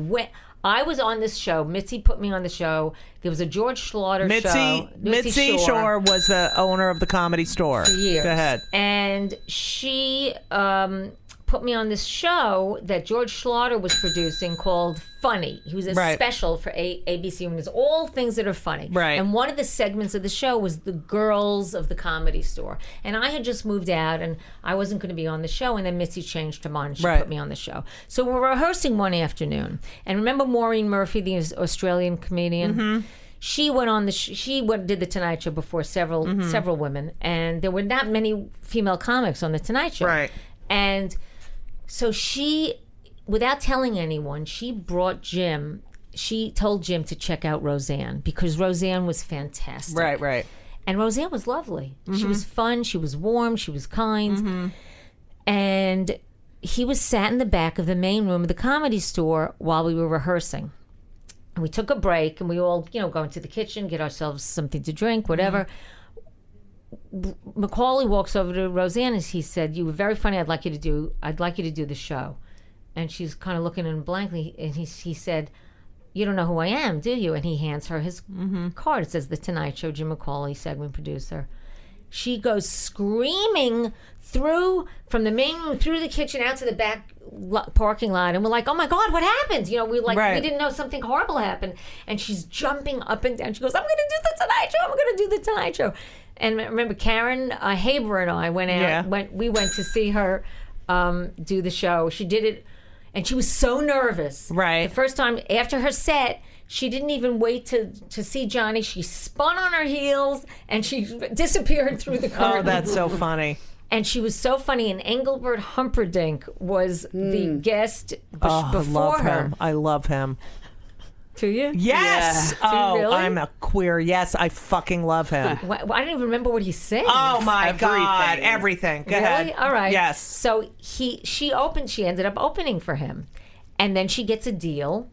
I was on this show. Mitzi put me on the show. There was a George Schlatter show. Mitzi Shore was the owner of the Comedy Store. For years. Go ahead. And she put me on this show that George Schlatter was producing called Funny. He was a special for ABC, and it was all things that are funny. Right. And one of the segments of the show was the girls of the Comedy Store. And I had just moved out, and I wasn't going to be on the show, and then Mitzi changed her mind. She put me on the show. So we're rehearsing one afternoon. And remember Maureen Murphy, the Australian comedian? Mm-hmm. She went on did the Tonight Show before several women, and there were not many female comics on the Tonight Show. Right. And so she, without telling anyone, she brought Jim. She told Jim to check out Roseanne because Roseanne was fantastic. Right. And Roseanne was lovely. She was fun. She was warm. She was kind. And he was sat in the back of the main room of the Comedy Store while we were rehearsing. And we took a break, and we all, go into the kitchen, get ourselves something to drink, whatever. Macaulay walks over to Roseanne, and he said, "You were very funny. I'd like you to do the show." And she's kind of looking at him blankly, and he said, "You don't know who I am, do you?" And he hands her his card. It says The Tonight Show, Jim Macaulay, segment producer. She goes screaming from the main room through the kitchen out to the back parking lot, and we're like, "Oh my God, what happened?" We didn't know something horrible happened. And she's jumping up and down. She goes, "I'm going to do The Tonight Show. I'm going to do The Tonight Show." And remember, Karen Haber and I went out. We went to see her do the show. She did it, and she was so nervous. Right. The first time after her set, she didn't even wait to see Johnny. She spun on her heels and she disappeared through the curtain. Oh, that's so funny. And she was so funny. And Engelbert Humperdinck was the guest before her. I love him. To you? Yes. Yeah. Oh, really? I'm a queer. Yes, I fucking love him. I don't even remember what he said. Oh my God, everything. Go ahead. All right. Yes. So she ended up opening for him, and then she gets a deal,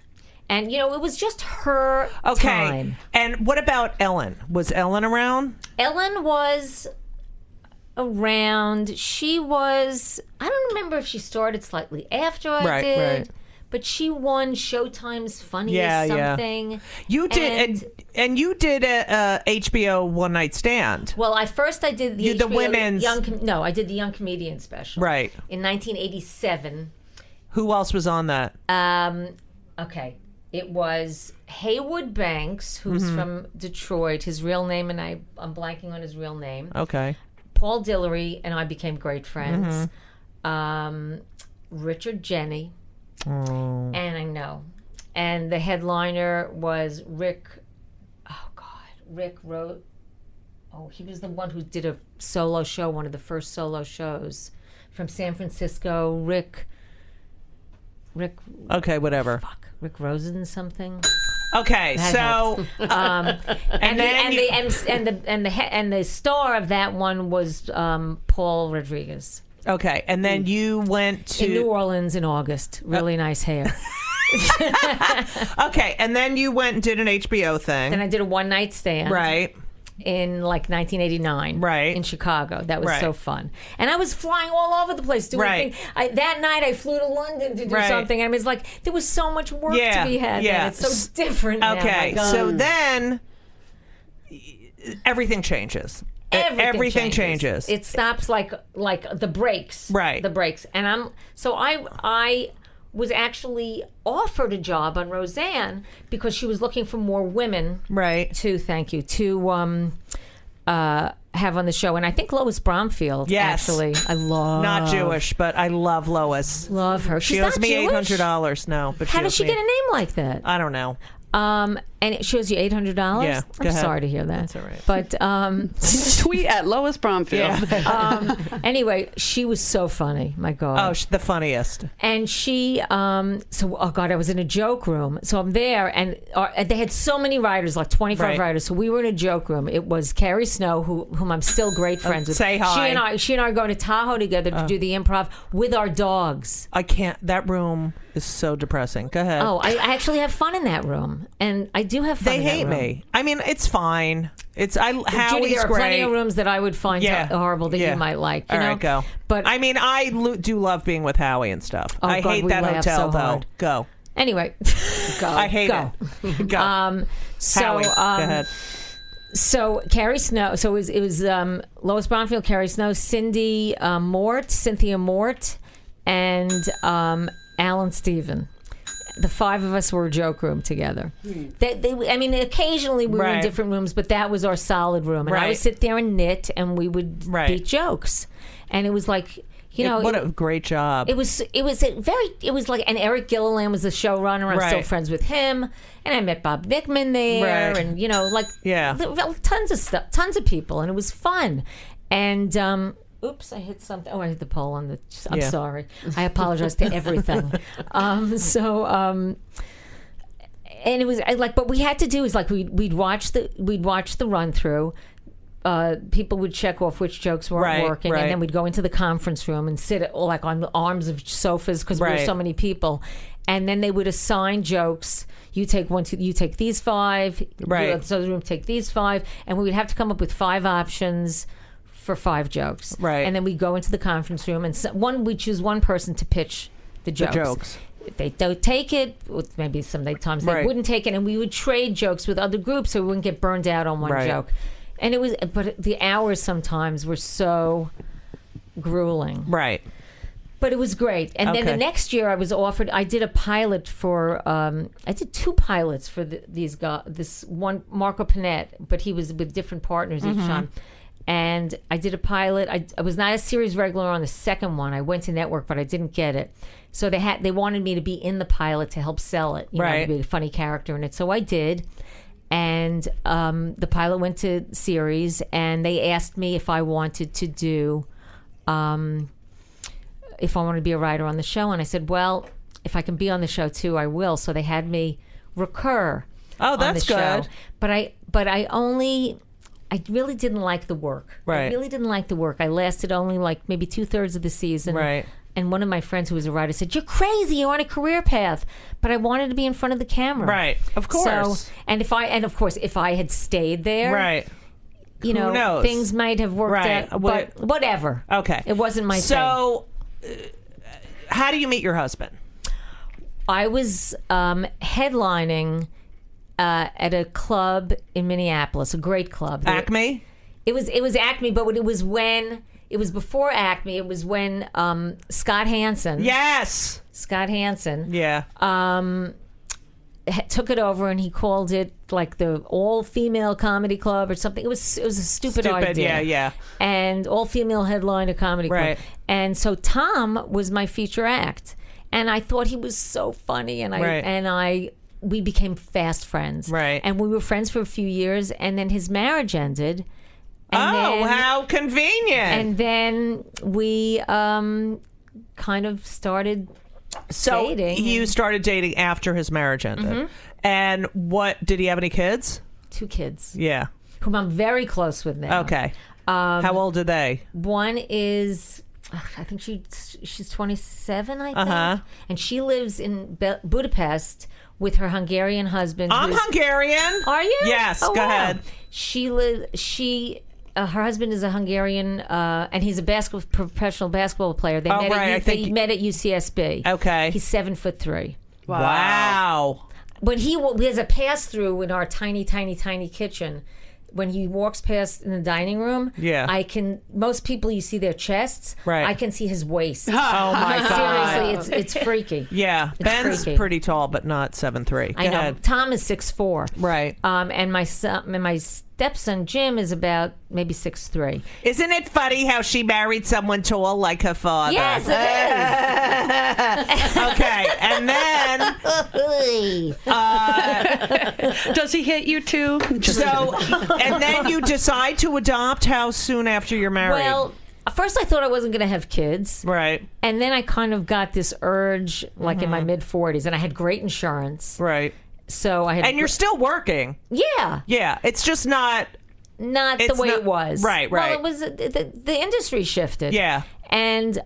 and it was just her time. And what about Ellen? Was Ellen around? Ellen was around. She was. I don't remember if she started slightly after I did. Right. But she won Showtime's Funniest something. You did, and you did a HBO One Night Stand. Well, I did the HBO women's. I did the Young Comedian special. Right. In 1987. Who else was on that? Okay. It was Haywood Banks, who's from Detroit. His real name, and I'm blanking on his real name. Okay. Paul Dillery and I became great friends. Richard Jenny. Oh. And I know. And the headliner was Rick wrote. Oh, he was the one who did a solo show, one of the first solo shows from San Francisco. Rick. Okay, whatever. Rick Rosen something. Okay, so and the star of that one was Paul Rodriguez. Okay, and then you went to in New Orleans in August. Really nice hair. Okay, and then you went and did an HBO thing. Then I did a one night stand. Right. In like 1989. Right. In Chicago. That was so fun. And I was flying all over the place doing things. That night I flew to London to do something. And it was like, there was so much work to be had. Yeah. It's so different now. Okay, so then everything changes. Everything changes. It stops like the brakes. Right. The brakes. And I was actually offered a job on Roseanne because she was looking for more women to have on the show. And I think Lois Bromfield, actually. I love. Not Jewish, but I love Lois. Love her. She owes me $800. No, but how does she get a name like that? I don't know. And it shows you $800? Yeah, I'm sorry to hear that. That's all right. But tweet at Lois Bromfield. Yeah. Anyway, she was so funny. My God. Oh, the funniest. And she, I was in a joke room. So I'm there, and they had so many writers, like 25 writers. So we were in a joke room. It was Carrie Snow, whom I'm still great friends with. Say hi. She and I are going to Tahoe together to do the improv with our dogs. I can't. That room is so depressing. Go ahead. Oh, I actually have fun in that room, and I do have fun. They hate me. I mean, it's fine. Howie's Judy, there are great. plenty of rooms that I would find horrible that you might like. You All know? right, go. But I mean, I do love being with Howie and stuff. I hate that hotel, though. Go. Anyway, go. I hate it. Go. So Howie, go ahead. So Carrie Snow. So it was Lois Bromfield, Carrie Snow, Cynthia Mort, and Alan Steven. The five of us were a joke room together. I mean, occasionally we were in different rooms, but that was our solid room. And I would sit there and knit, and we would beat jokes. And it was like, what a great job. It was like, and Eric Gilliland was the showrunner. I'm still friends with him. And I met Bob Nickman there, and tons of stuff, tons of people, and it was fun. And oops, I hit something. Oh, I hit the pole on the. I'm sorry. I apologize to everything. And it was but we had to do is like we'd watch the run through. People would check off which jokes weren't working, and then we'd go into the conference room and sit like on the arms of sofas because we were so many people, and then they would assign jokes. You take one, you take these five. Right. So the room take these five, and we would have to come up with 5 options for 5 jokes. Right. And then we go into the conference room, and we choose one person to pitch the jokes. If they don't take it, maybe sometimes they wouldn't take it, and we would trade jokes with other groups so we wouldn't get burned out on one joke. And but the hours sometimes were so grueling. Right. But it was great. And then the next year I did a pilot for, I did 2 pilots for these guys, this one, Marco Panette, but he was with different partners each time. And I did a pilot. I was not a series regular on the second one. I went to network, but I didn't get it. So they wanted me to be in the pilot to help sell it, you know, to be a funny character in it. So I did. And the pilot went to series, and they asked me if I wanted to do, if I wanted to be a writer on the show. And I said, well, if I can be on the show too, I will. So they had me recur on the show. But I really didn't like the work. Right. I really didn't like the work. I lasted only like maybe 2/3 of the season. Right. And one of my friends who was a writer said, "You're crazy. You're on a career path." But I wanted to be in front of the camera. Right. Of course. So, and of course, if I had stayed there, you know, who knows? Things might have worked out. But whatever. Okay. It wasn't my thing. So, how do you meet your husband? I was headlining at a club in Minneapolis, a great club. Acme? It was Acme, but it was when... It was before Acme. It was when Scott Hansen. Yes. Scott Hansen. Yeah. Took it over, and he called it like the all-female comedy club or something. It was a stupid idea. Yeah. And all-female headline a comedy club. And so Tom was my feature act, and I thought he was so funny, and we became fast friends. Right. And we were friends for a few years, and then his marriage ended. And how convenient. And then we kind of started dating. You started dating after his marriage ended. Mm-hmm. And did he have any kids? 2 kids. Yeah. Whom I'm very close with now. Okay. How old are they? One is, I think she's 27, I think. And she lives in Budapest with her Hungarian husband. I'm Hungarian. Are you? Yes. Go ahead. Her husband is a Hungarian, and he's a professional basketball player. They met at UCSB. Okay. He's 7'3". Wow. But there's a pass through in our tiny, tiny, tiny kitchen. When he walks past in the dining room, most people, you see their chests. Right. I can see his waist. Oh my God. Seriously, it's freaky. Yeah. It's Ben's freaky. pretty tall, but not 7'3". I know. Ahead. Tom is 6'4". Right. And my stepson Jim is about maybe 6'3". Isn't it funny how she married someone tall like her father? Yes, it is. Okay, and then does he hit you too? And then you decide to adopt. How soon after you're married? Well, first I thought I wasn't going to have kids. Right. And then I kind of got this urge, like in my mid-40s, and I had great insurance. Right. So I had. And you're still working. Yeah. Yeah. It's just not the way it was. Right. Well, it was the industry shifted. Yeah. And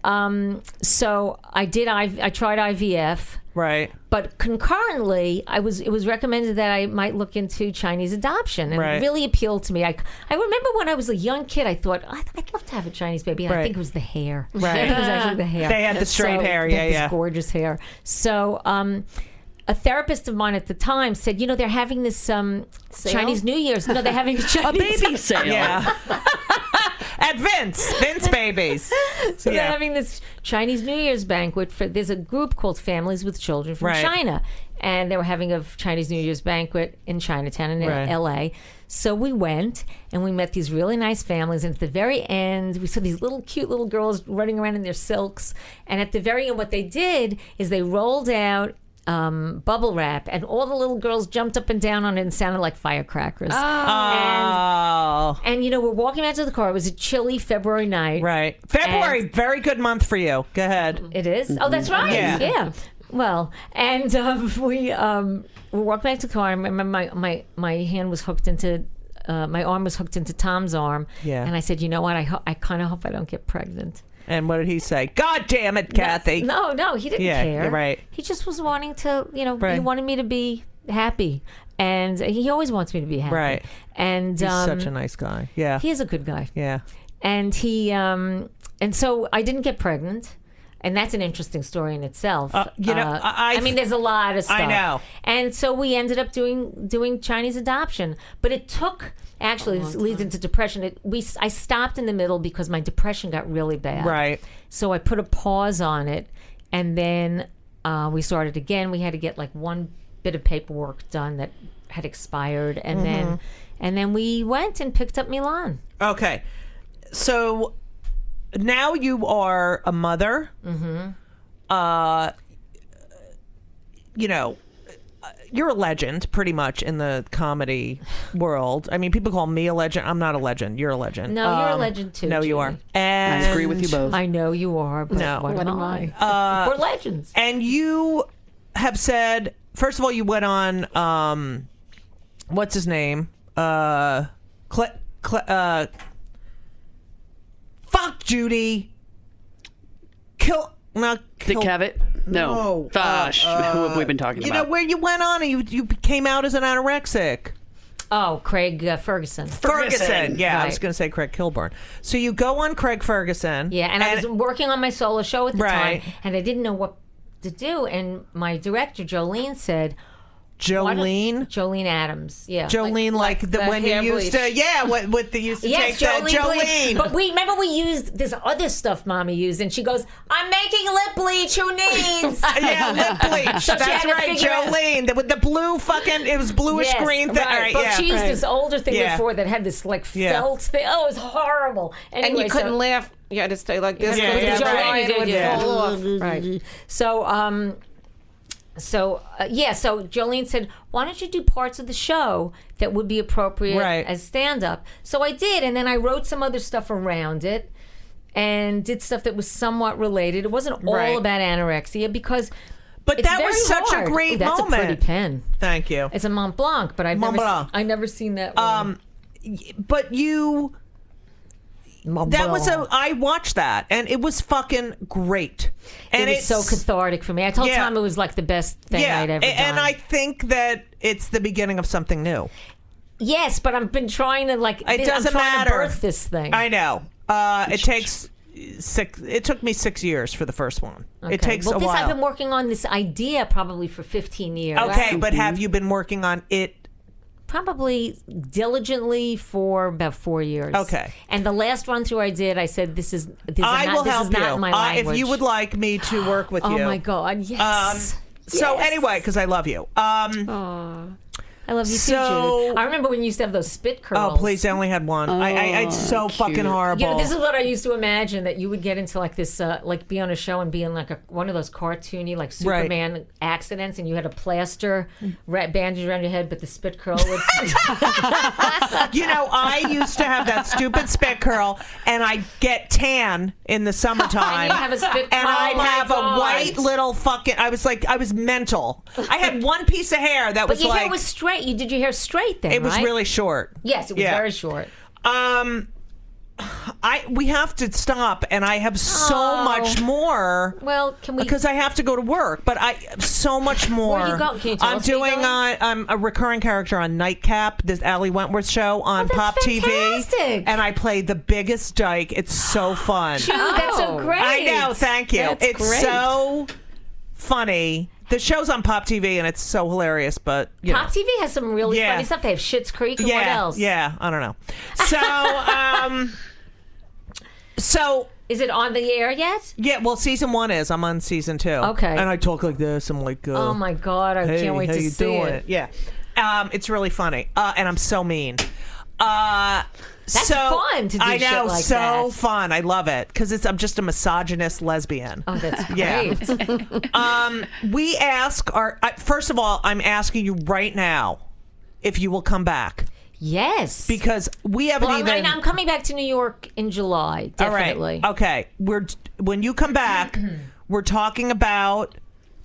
so I tried IVF. Right. But concurrently, it was recommended that I might look into Chinese adoption, and it really appealed to me. I remember when I was a young kid, I thought I'd love to have a Chinese baby. And I think it was the hair. Right. I think it was actually the hair. They had the straight hair. Yeah. This gorgeous hair. So a therapist of mine at the time said, they're having this Chinese New Year's. No, they're having a Chinese baby sale. Yeah. At Vince Babies. So they're having this Chinese New Year's banquet there's a group called Families with Children from China. And they were having a Chinese New Year's banquet in Chinatown in LA. So we went and we met these really nice families. And at the very end, we saw these cute little girls running around in their silks. And at the very end, what they did is they rolled out bubble wrap, and all the little girls jumped up and down on it and sounded like firecrackers. And we're walking back to the car. It was a chilly February night. Right. February, very good month for you. Go ahead. It is? Oh, that's right. Yeah. Well, and we walked back to the car. I remember my hand was hooked into my arm was hooked into Tom's arm. Yeah. And I said, you know what? I kind of hope I don't get pregnant. And what did he say? God damn it, Kathy. No, he didn't care. You're right. He just was wanting to, he wanted me to be happy. And he always wants me to be happy. Right. And he's such a nice guy. Yeah. He is a good guy. Yeah. And and so I didn't get pregnant. And that's an interesting story in itself. I mean, there's a lot of stuff. I know. And so we ended up doing Chinese adoption. But it took... Actually, this leads into depression. I stopped in the middle because my depression got really bad. Right. So I put a pause on it, and then we started again. We had to get one bit of paperwork done that had expired, and then we went and picked up Milan. Okay, so now you are a mother. You're a legend, pretty much, in the comedy world. I mean, people call me a legend. I'm not a legend. You're a legend. No, you're a legend, too. No, Judy. you are. And I agree with you both. I know you are, but No. what am I? We're legends. And you have said, first of all, you went on, what's his name? Fuck, Judy. Dick Cavett? No. Gosh, who have we been talking about? Where you went on and you came out as an anorexic. Oh, Craig Ferguson. Ferguson. Yeah, Right. I was going to say Craig Kilborn. So you go on Craig Ferguson. Yeah, and I was working on my solo show at the Right. time, and I didn't know what to do. And my director, Jolene, said... Jolene Adams, yeah. Jolene, like the when you used to, with the used to take that Jolene. But we used this other stuff Mommy used, and she goes, "I'm making lip bleach. Who needs?" Yeah, lip bleach. So she That's had to right, figure out- Jolene. With the blue fucking, it was bluish Yes, green thing. right. Right, But yeah. she used this older thing Yeah. before that had this felt thing. Oh, it was horrible. And Anyway, you couldn't laugh. You had to stay like this. Yeah, because yeah, the right. Jolene would Yeah. fall off. Right. So Jolene said, why don't you do parts of the show that would be appropriate Right. as stand-up? So I did, and then I wrote some other stuff around it and did stuff that was somewhat related. It wasn't all Right. about anorexia because But it's that was very such hard. a great Ooh, that's moment. a pretty pen. Thank you. It's a Mont Blanc, but I've never seen that one. But you... Mont That was Blanc. I watched that, and it was fucking great. And It was so it's- cathartic for me. I told Yeah. Tom it was like the best thing yeah, I'd ever done. and I think that it's the beginning of something new. Yes, but I've been trying to It doesn't I'm trying matter. to birth this thing. I know. It takes 6. It took me 6 years for the first one. Okay. It takes well, a this while. I've been working on this idea probably for 15 years. Okay, but have you been working on it? Probably diligently for about 4 years. Okay. And the last run through I did, I said, this is I will help is not you. my language. If you would like me to work with you. Oh my God, yes. So Yes. anyway, because I love you. I love you so- too, Judy. I remember when you used to have those spit curls. Oh, please, I only had one. It's so fucking horrible. You know, this is what I used to imagine, that you would get into like this, like be on a show and be in like one of those cartoony, like Superman accidents, and you had a plaster bandage around your head, but the spit curl would. I used to have that stupid spit curl, and I'd get tan in the summertime. And you'd have a spit and curl. I'd Oh my have God. a white little fucking. I was mental. I had one piece of hair that But was your like. hair was straight. You did your hair straight then, It was right? really short. Yes, it was Yeah. very short. We have to stop, and I have so much more. Well, can we? Because I have to go to work, but I so much more. Where are you going? Can you tell I'm us where you're doing going? I'm a recurring character on Nightcap, this Ali Wentworth show on that's Pop TV, fantastic. and I play the biggest dyke. It's so fun. Dude, that's so great. I know. Thank you. That's It's great. so funny. The show's on Pop TV and it's so hilarious, but you Pop know. TV has some really Yeah. funny stuff. They have Schitt's Creek and what else? Yeah, I don't know. So, Is it on the air yet? yeah, well, season 1 is. I'm on season 2. Okay. And I talk like this. I'm like, Oh my God, I hey, can't wait how to you see doing? it. Yeah. It's really funny. And I'm so mean. That's fun to do I know, shit like so that. fun. I love it because I'm just a misogynist lesbian. Oh, that's Yeah. great. We ask first of all, I'm asking you right now if you will come back Yes. because we haven't well, even. I'm coming back to New York in July. Definitely. All right. Okay. When you come back, we're talking about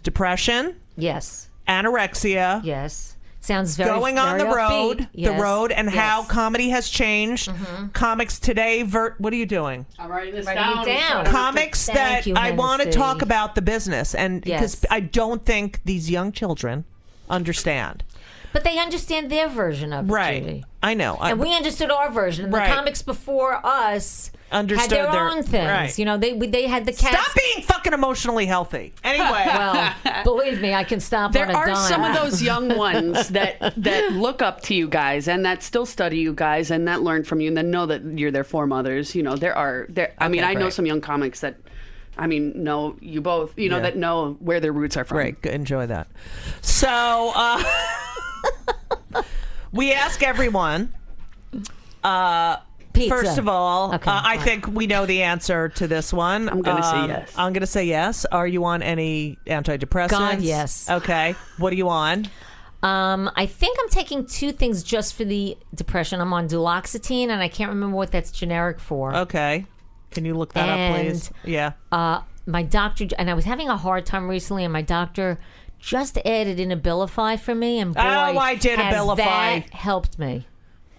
depression, Yes. anorexia, Yes. Sounds very going on very the upbeat. road, Yes. and how comedy has changed. Comics today. What are you doing? I'm writing this Writing it down. Comics Thank that you, I want to Hennessy. talk about the business, and because Yes. I don't think these young children understand. But they understand their version of it, Right. Judy. I know. And we understood our version. And the Right. comics before us Understood had their their- own things. right. You know, they had the cats. Stop being fucking emotionally healthy. Anyway. Well, believe me, I can stop There on a are dime. some of those young ones that look up to you guys and that still study you guys and that learn from you and that know that you're their foremothers. You know, I mean, I know great. some young comics that, know you both, Yeah. that know where their roots are from. Great. Good. Enjoy that. So, we ask everyone. Pizza. First of all, Okay, I fine. think we know the answer to this one. I'm gonna say yes. I'm going to say yes. Are you on any antidepressants? God, yes. Okay. What are you on? I think I'm taking 2 things just for the depression. I'm on duloxetine, and I can't remember what that's generic for. Okay. Can you look that up, please? Yeah. My doctor, and I was having a hard time recently, and my doctor just added in Abilify for me, and boy, I did has Abilify. that helped me.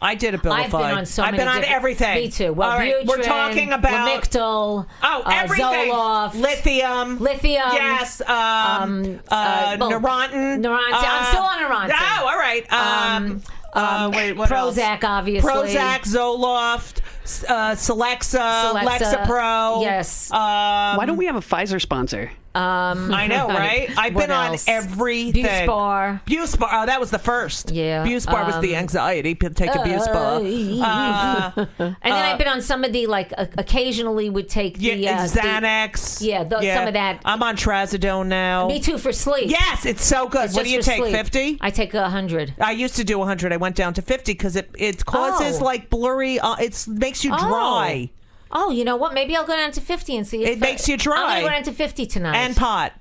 I did Abilify. I've been on so I've many been on different- everything. Me too. Well, All right, we're talking about Lamictal, everything. Zoloft, Lithium. Well, Yes. Neurontin. I'm still on Neurontin. Oh, all right. Wait, what else? Prozac, obviously. Prozac, Zoloft, Celexa, Lexapro. Yes. Why don't we have a Pfizer sponsor? I know, right? I've What been on else? everything. Buspar. Buspar. Oh, that was the first. Yeah. Buspar was the anxiety. Take a Buspar. And then I've been on some of the, like, occasionally would take the Xanax. some of that. I'm on Trazodone now. Me too, for sleep. Yes, it's so good. It's What do just you for take? sleep. 50? I take 100. I used to do 100. I went down to 50 because it causes Oh. like blurry. It makes you dry. Oh, you know what? Maybe I'll go down to 50 and see if It makes you dry. I'm going to go down to 50 tonight. And pot.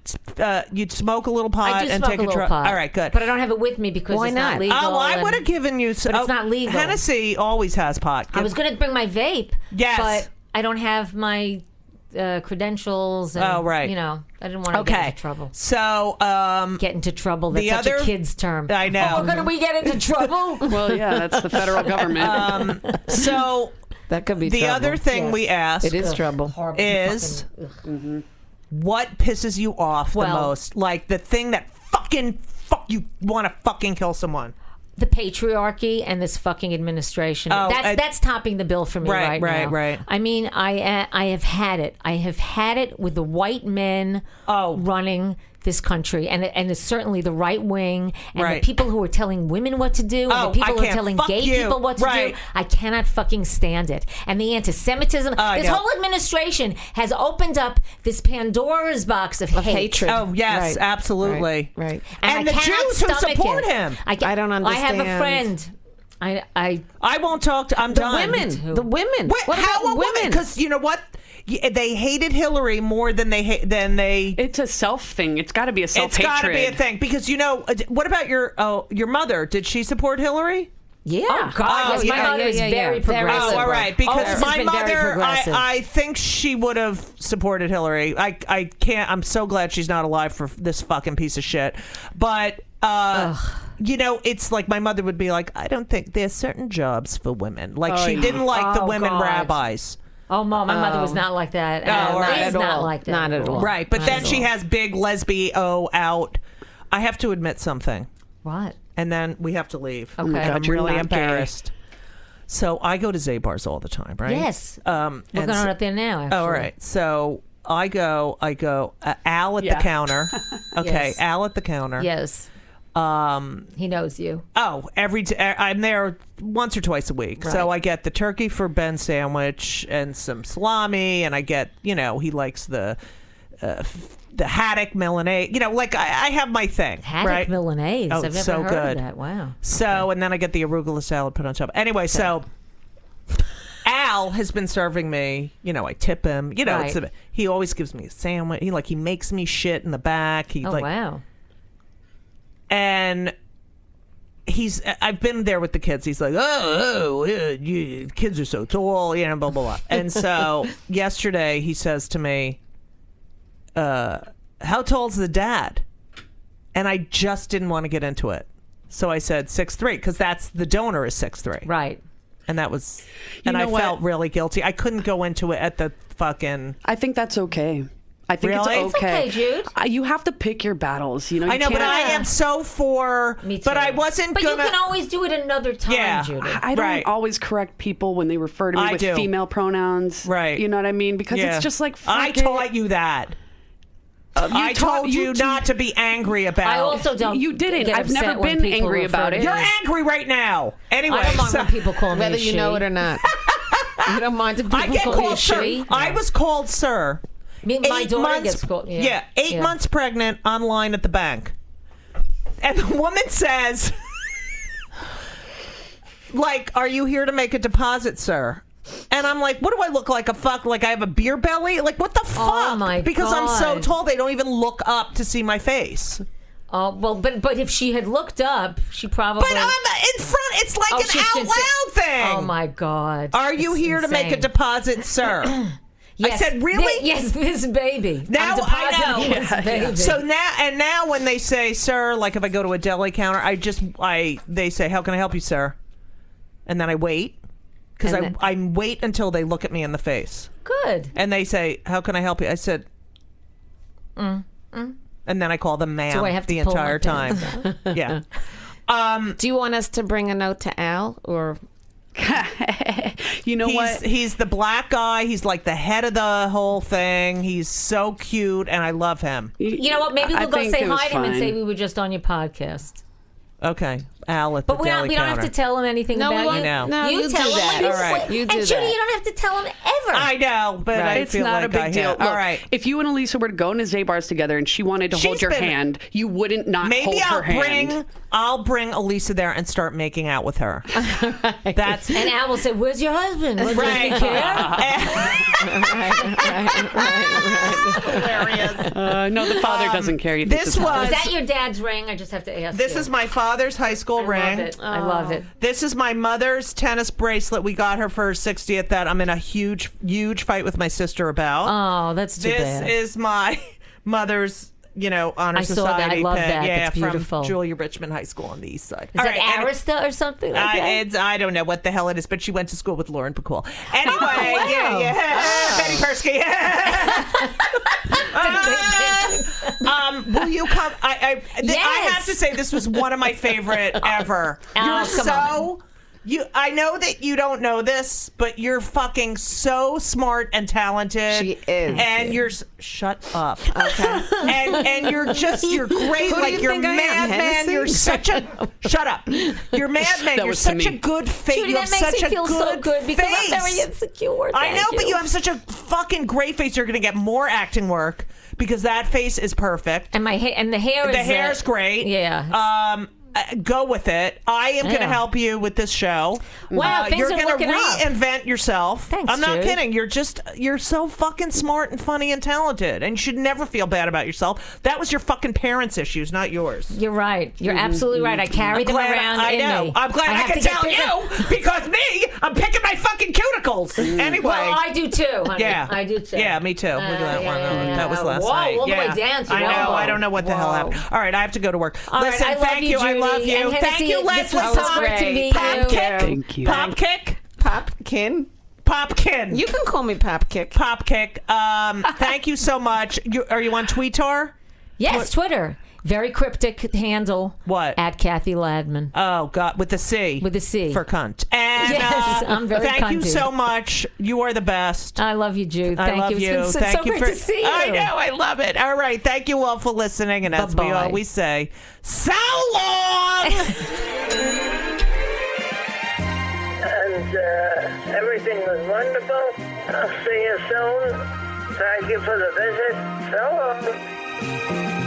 You'd smoke a little pot I do and smoke take a little dry. pot. All right, good. But I don't have it with me because Why it's not? not legal. Oh, well, I and- would have given you. But it's not legal. Hennessy always has pot. I was going to bring my vape. Yes. But I don't have my credentials. And, Oh, right. You know, I didn't want to get into trouble. So, Get into trouble. That's the such other- a kid's term. I know. Oh, we get into trouble? Well, yeah, that's the federal government. so That could be the trouble. other thing we asked It is trouble. Horrible is fucking- what pisses you off the Well- most? Like the thing that you want to fucking kill someone. the patriarchy and this fucking administration. Oh, That's topping the bill for me Right, right now. right. I mean, I have had it. I have had it with the white men running this country, and it's certainly the right wing and Right. the people who are telling women what to do, and Oh, the people I who are can't telling fuck gay you. people what to Right. do. I cannot fucking stand it. And the anti-Semitism. I This know. whole administration has opened up this Pandora's box of hate. hatred. Oh yes, Right. absolutely. Right. And I the cannot Jews who stomach support it. him. I don't I have a understand. friend. I won't talk to. I'm The done. women. The women. What, What how about women? Because you know what, they hated Hillary more than they. It's a self thing. It's got to be a self It's hatred. got to be a thing because what about your mother? Did she support Hillary? Yeah. Oh God! yes, my mother is very progressive. Oh, all right. Because Always my has been very mother, progressive. I think she would have supported Hillary. I can't. I'm so glad she's not alive for this fucking piece of shit. But it's like my mother would be like, I don't think there's certain jobs for women. Like she didn't like the women God. rabbis. Oh, Mom, my mother was not like that. all right. Is Not at not all. like that. Not at all. Right. But Not then at she all. has big lesbo out. I have to admit something. What? And then we have to leave. Okay. God, I'm you're really not gay. embarrassed. So I go to Zabar's all the time, right? Yes. And We're going on up there now. Oh, Actually. all right. So I go, Al at the counter. Okay, Yes. Al at the counter. Yes. He knows you. Oh, I'm there once or twice a week. Right. So I get the turkey for Ben sandwich and some salami, and I get, he likes the haddock Milanese. I have my thing. Haddock right? Milanese. Oh, I've it's never so heard good. of that. Wow. So, and then I get the arugula salad put on top. Anyway, so Al has been serving me, I tip him, Right. he always gives me a sandwich. He makes me shit in the back. Wow. And I've been there with the kids. He's like, you kids are so tall, blah, blah, blah. And so yesterday he says to me, how tall's the dad? And I just didn't want to get into it. So I said 6'3", because the donor is 6'3". Right. And that was, You and I know what? felt really guilty. I couldn't go into it at the fucking. I think that's okay. I think Really? it's It's okay. okay, Jude. You have to pick your battles. You I know, but can't- I am so for. Me too. But I wasn't But gonna. you can always do it another time, Yeah. Judy. I don't Right. always correct people when they refer to me I with do. female pronouns. Right. You know what I mean? Because Yeah. it's just like, I fuck it. taught you that. I told you not to be angry about. I also don't. You didn't. get I've never upset when been people angry refer about to it. me. You're angry right now. Anyway, I don't mind so- when people call me Whether a you she. know it or not. You don't mind if people I get call you a called sir. she? I was called sir. My 8 daughter months, gets called. Yeah, 8 months pregnant online at the bank. And the woman says, are you here to make a deposit, sir? And I'm like, what do I look like? Like I have a beer belly? Like, what the fuck? Oh, my because I'm so God. tall, they don't even look up to see my face. Oh well, but if she had looked up, she probably. But I'm in front. It's like Oh, an she out should say- loud thing. Oh my God! Are you It's here to make a insane. deposit, sir? Yes. I said, really? Yes, this baby. Now I'm I depositing know. this baby. So now when they say, sir, like if I go to a deli counter, they say, how can I help you, sir? And then I wait. Because And I wait until they look at me in the face. Good. And they say, how can I help you? I said, And then I call them ma'am Do I have to the pull my entire time. pants Yeah. Do you want us to bring a note to Al or? You know what? He's the black guy. He's like the head of the whole thing. He's so cute, and I love him. You know what? Maybe I we'll go think say it was hi to him and fine. say we were just on your podcast. Okay. Al at the But we deli don't counter. have to tell him anything No, we about won't. you. know. No, you do tell him that. when you All right. sleep. You and do Judy, that. you don't have to tell him ever. I know, but I It's feel not like a big I deal. have. Look, All right. if you and Elisa were to go into Zabar's together and she wanted to hold She's your been- hand, you wouldn't not hold Maybe her hand. I'll bring Elisa there and start making out with her. That's And Al will say, "Where's your husband? Does right. he care?" Hilarious. No, the father doesn't care. He thinks This it's hot. was Is that your dad's ring? I just have to ask. this you. is my father's high school I ring. love it. I love it. This is my mother's tennis bracelet. We got her for her 60th that I'm in a huge fight with my sister about. Oh, that's too This bad. is my mother's, honor I saw that. society I love pin. that. Yeah, That's beautiful. from Julia Richmond High School on the east side. Is that Arista or something like that? I don't know what the hell it is, but she went to school with Lauren Bacall. Anyway, wow. yeah. Betty Persky. Will you come? I have to say this was one of my favorite ever. You're come on. I know that you don't know this, but you're fucking so smart and talented. She is. And shut up. Okay. and you're great. Who do like you you're think I am, Madman. Hennessy? You're such a shut up. You're Madman. That You're was to such a me. good face. Judy, You have that makes such me a feel good so good because face. I'm very insecure. I know, Thank but you have such a fucking great face. You're going to get more acting work because that face is perfect. And my hair and the hair is The hair's great. Yeah. Go with it. I am going to Yeah. help you with this show. Wow, things you're are gonna looking up. reinvent yourself. Thanks, I'm not Jude. kidding. You're so fucking smart and funny and talented, and you should never feel bad about yourself. That was your fucking parents' issues, not yours. You're right. You're absolutely right. I carry them around I in know. me. I'm glad I have can to get tell bigger. you because me, I'm picking my fucking cuticles. Anyway. Well, I do too, honey. Yeah, I do too. Yeah, me too. Look at that one. yeah. That was last Whoa, night. all the way yeah. down to I know. elbow. I don't know what the hell Whoa. happened. All right, I have to go to work. All right, Listen, I love thank you, you. I Judy. love you. And Thank Hennessy, you, this Leslie. was so great to meet you. Popkick. Thank you. Popkick. Popkin. Popkin. You can call me Popkick. Popkick. Thank you so much. Are you on Twitter? Yes, Twitter. Very cryptic handle. What? At Cathy Ladman. Oh, God. With the C. With the C. For cunt. And Yes, I'm very thank you cunty. so much. You are the best. I love you, Jude. I Thank love you. you. It's been Thank so you great to see you. I know. I love it. All right. Thank you all for listening. And as we Bye-bye. always say, so long. And everything was wonderful. I'll see you soon. Thank you for the visit. So long.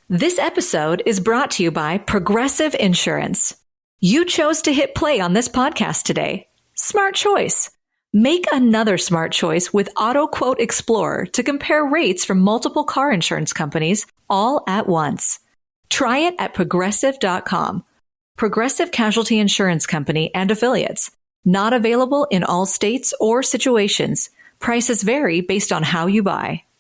This episode is brought to you by Progressive Insurance. You chose to hit play on this podcast today. Smart choice. Make another smart choice with Auto Quote Explorer to compare rates from multiple car insurance companies all at once. Try it at progressive.com. Progressive Casualty Insurance Company and Affiliates. Not available in all states or situations. Prices vary based on how you buy.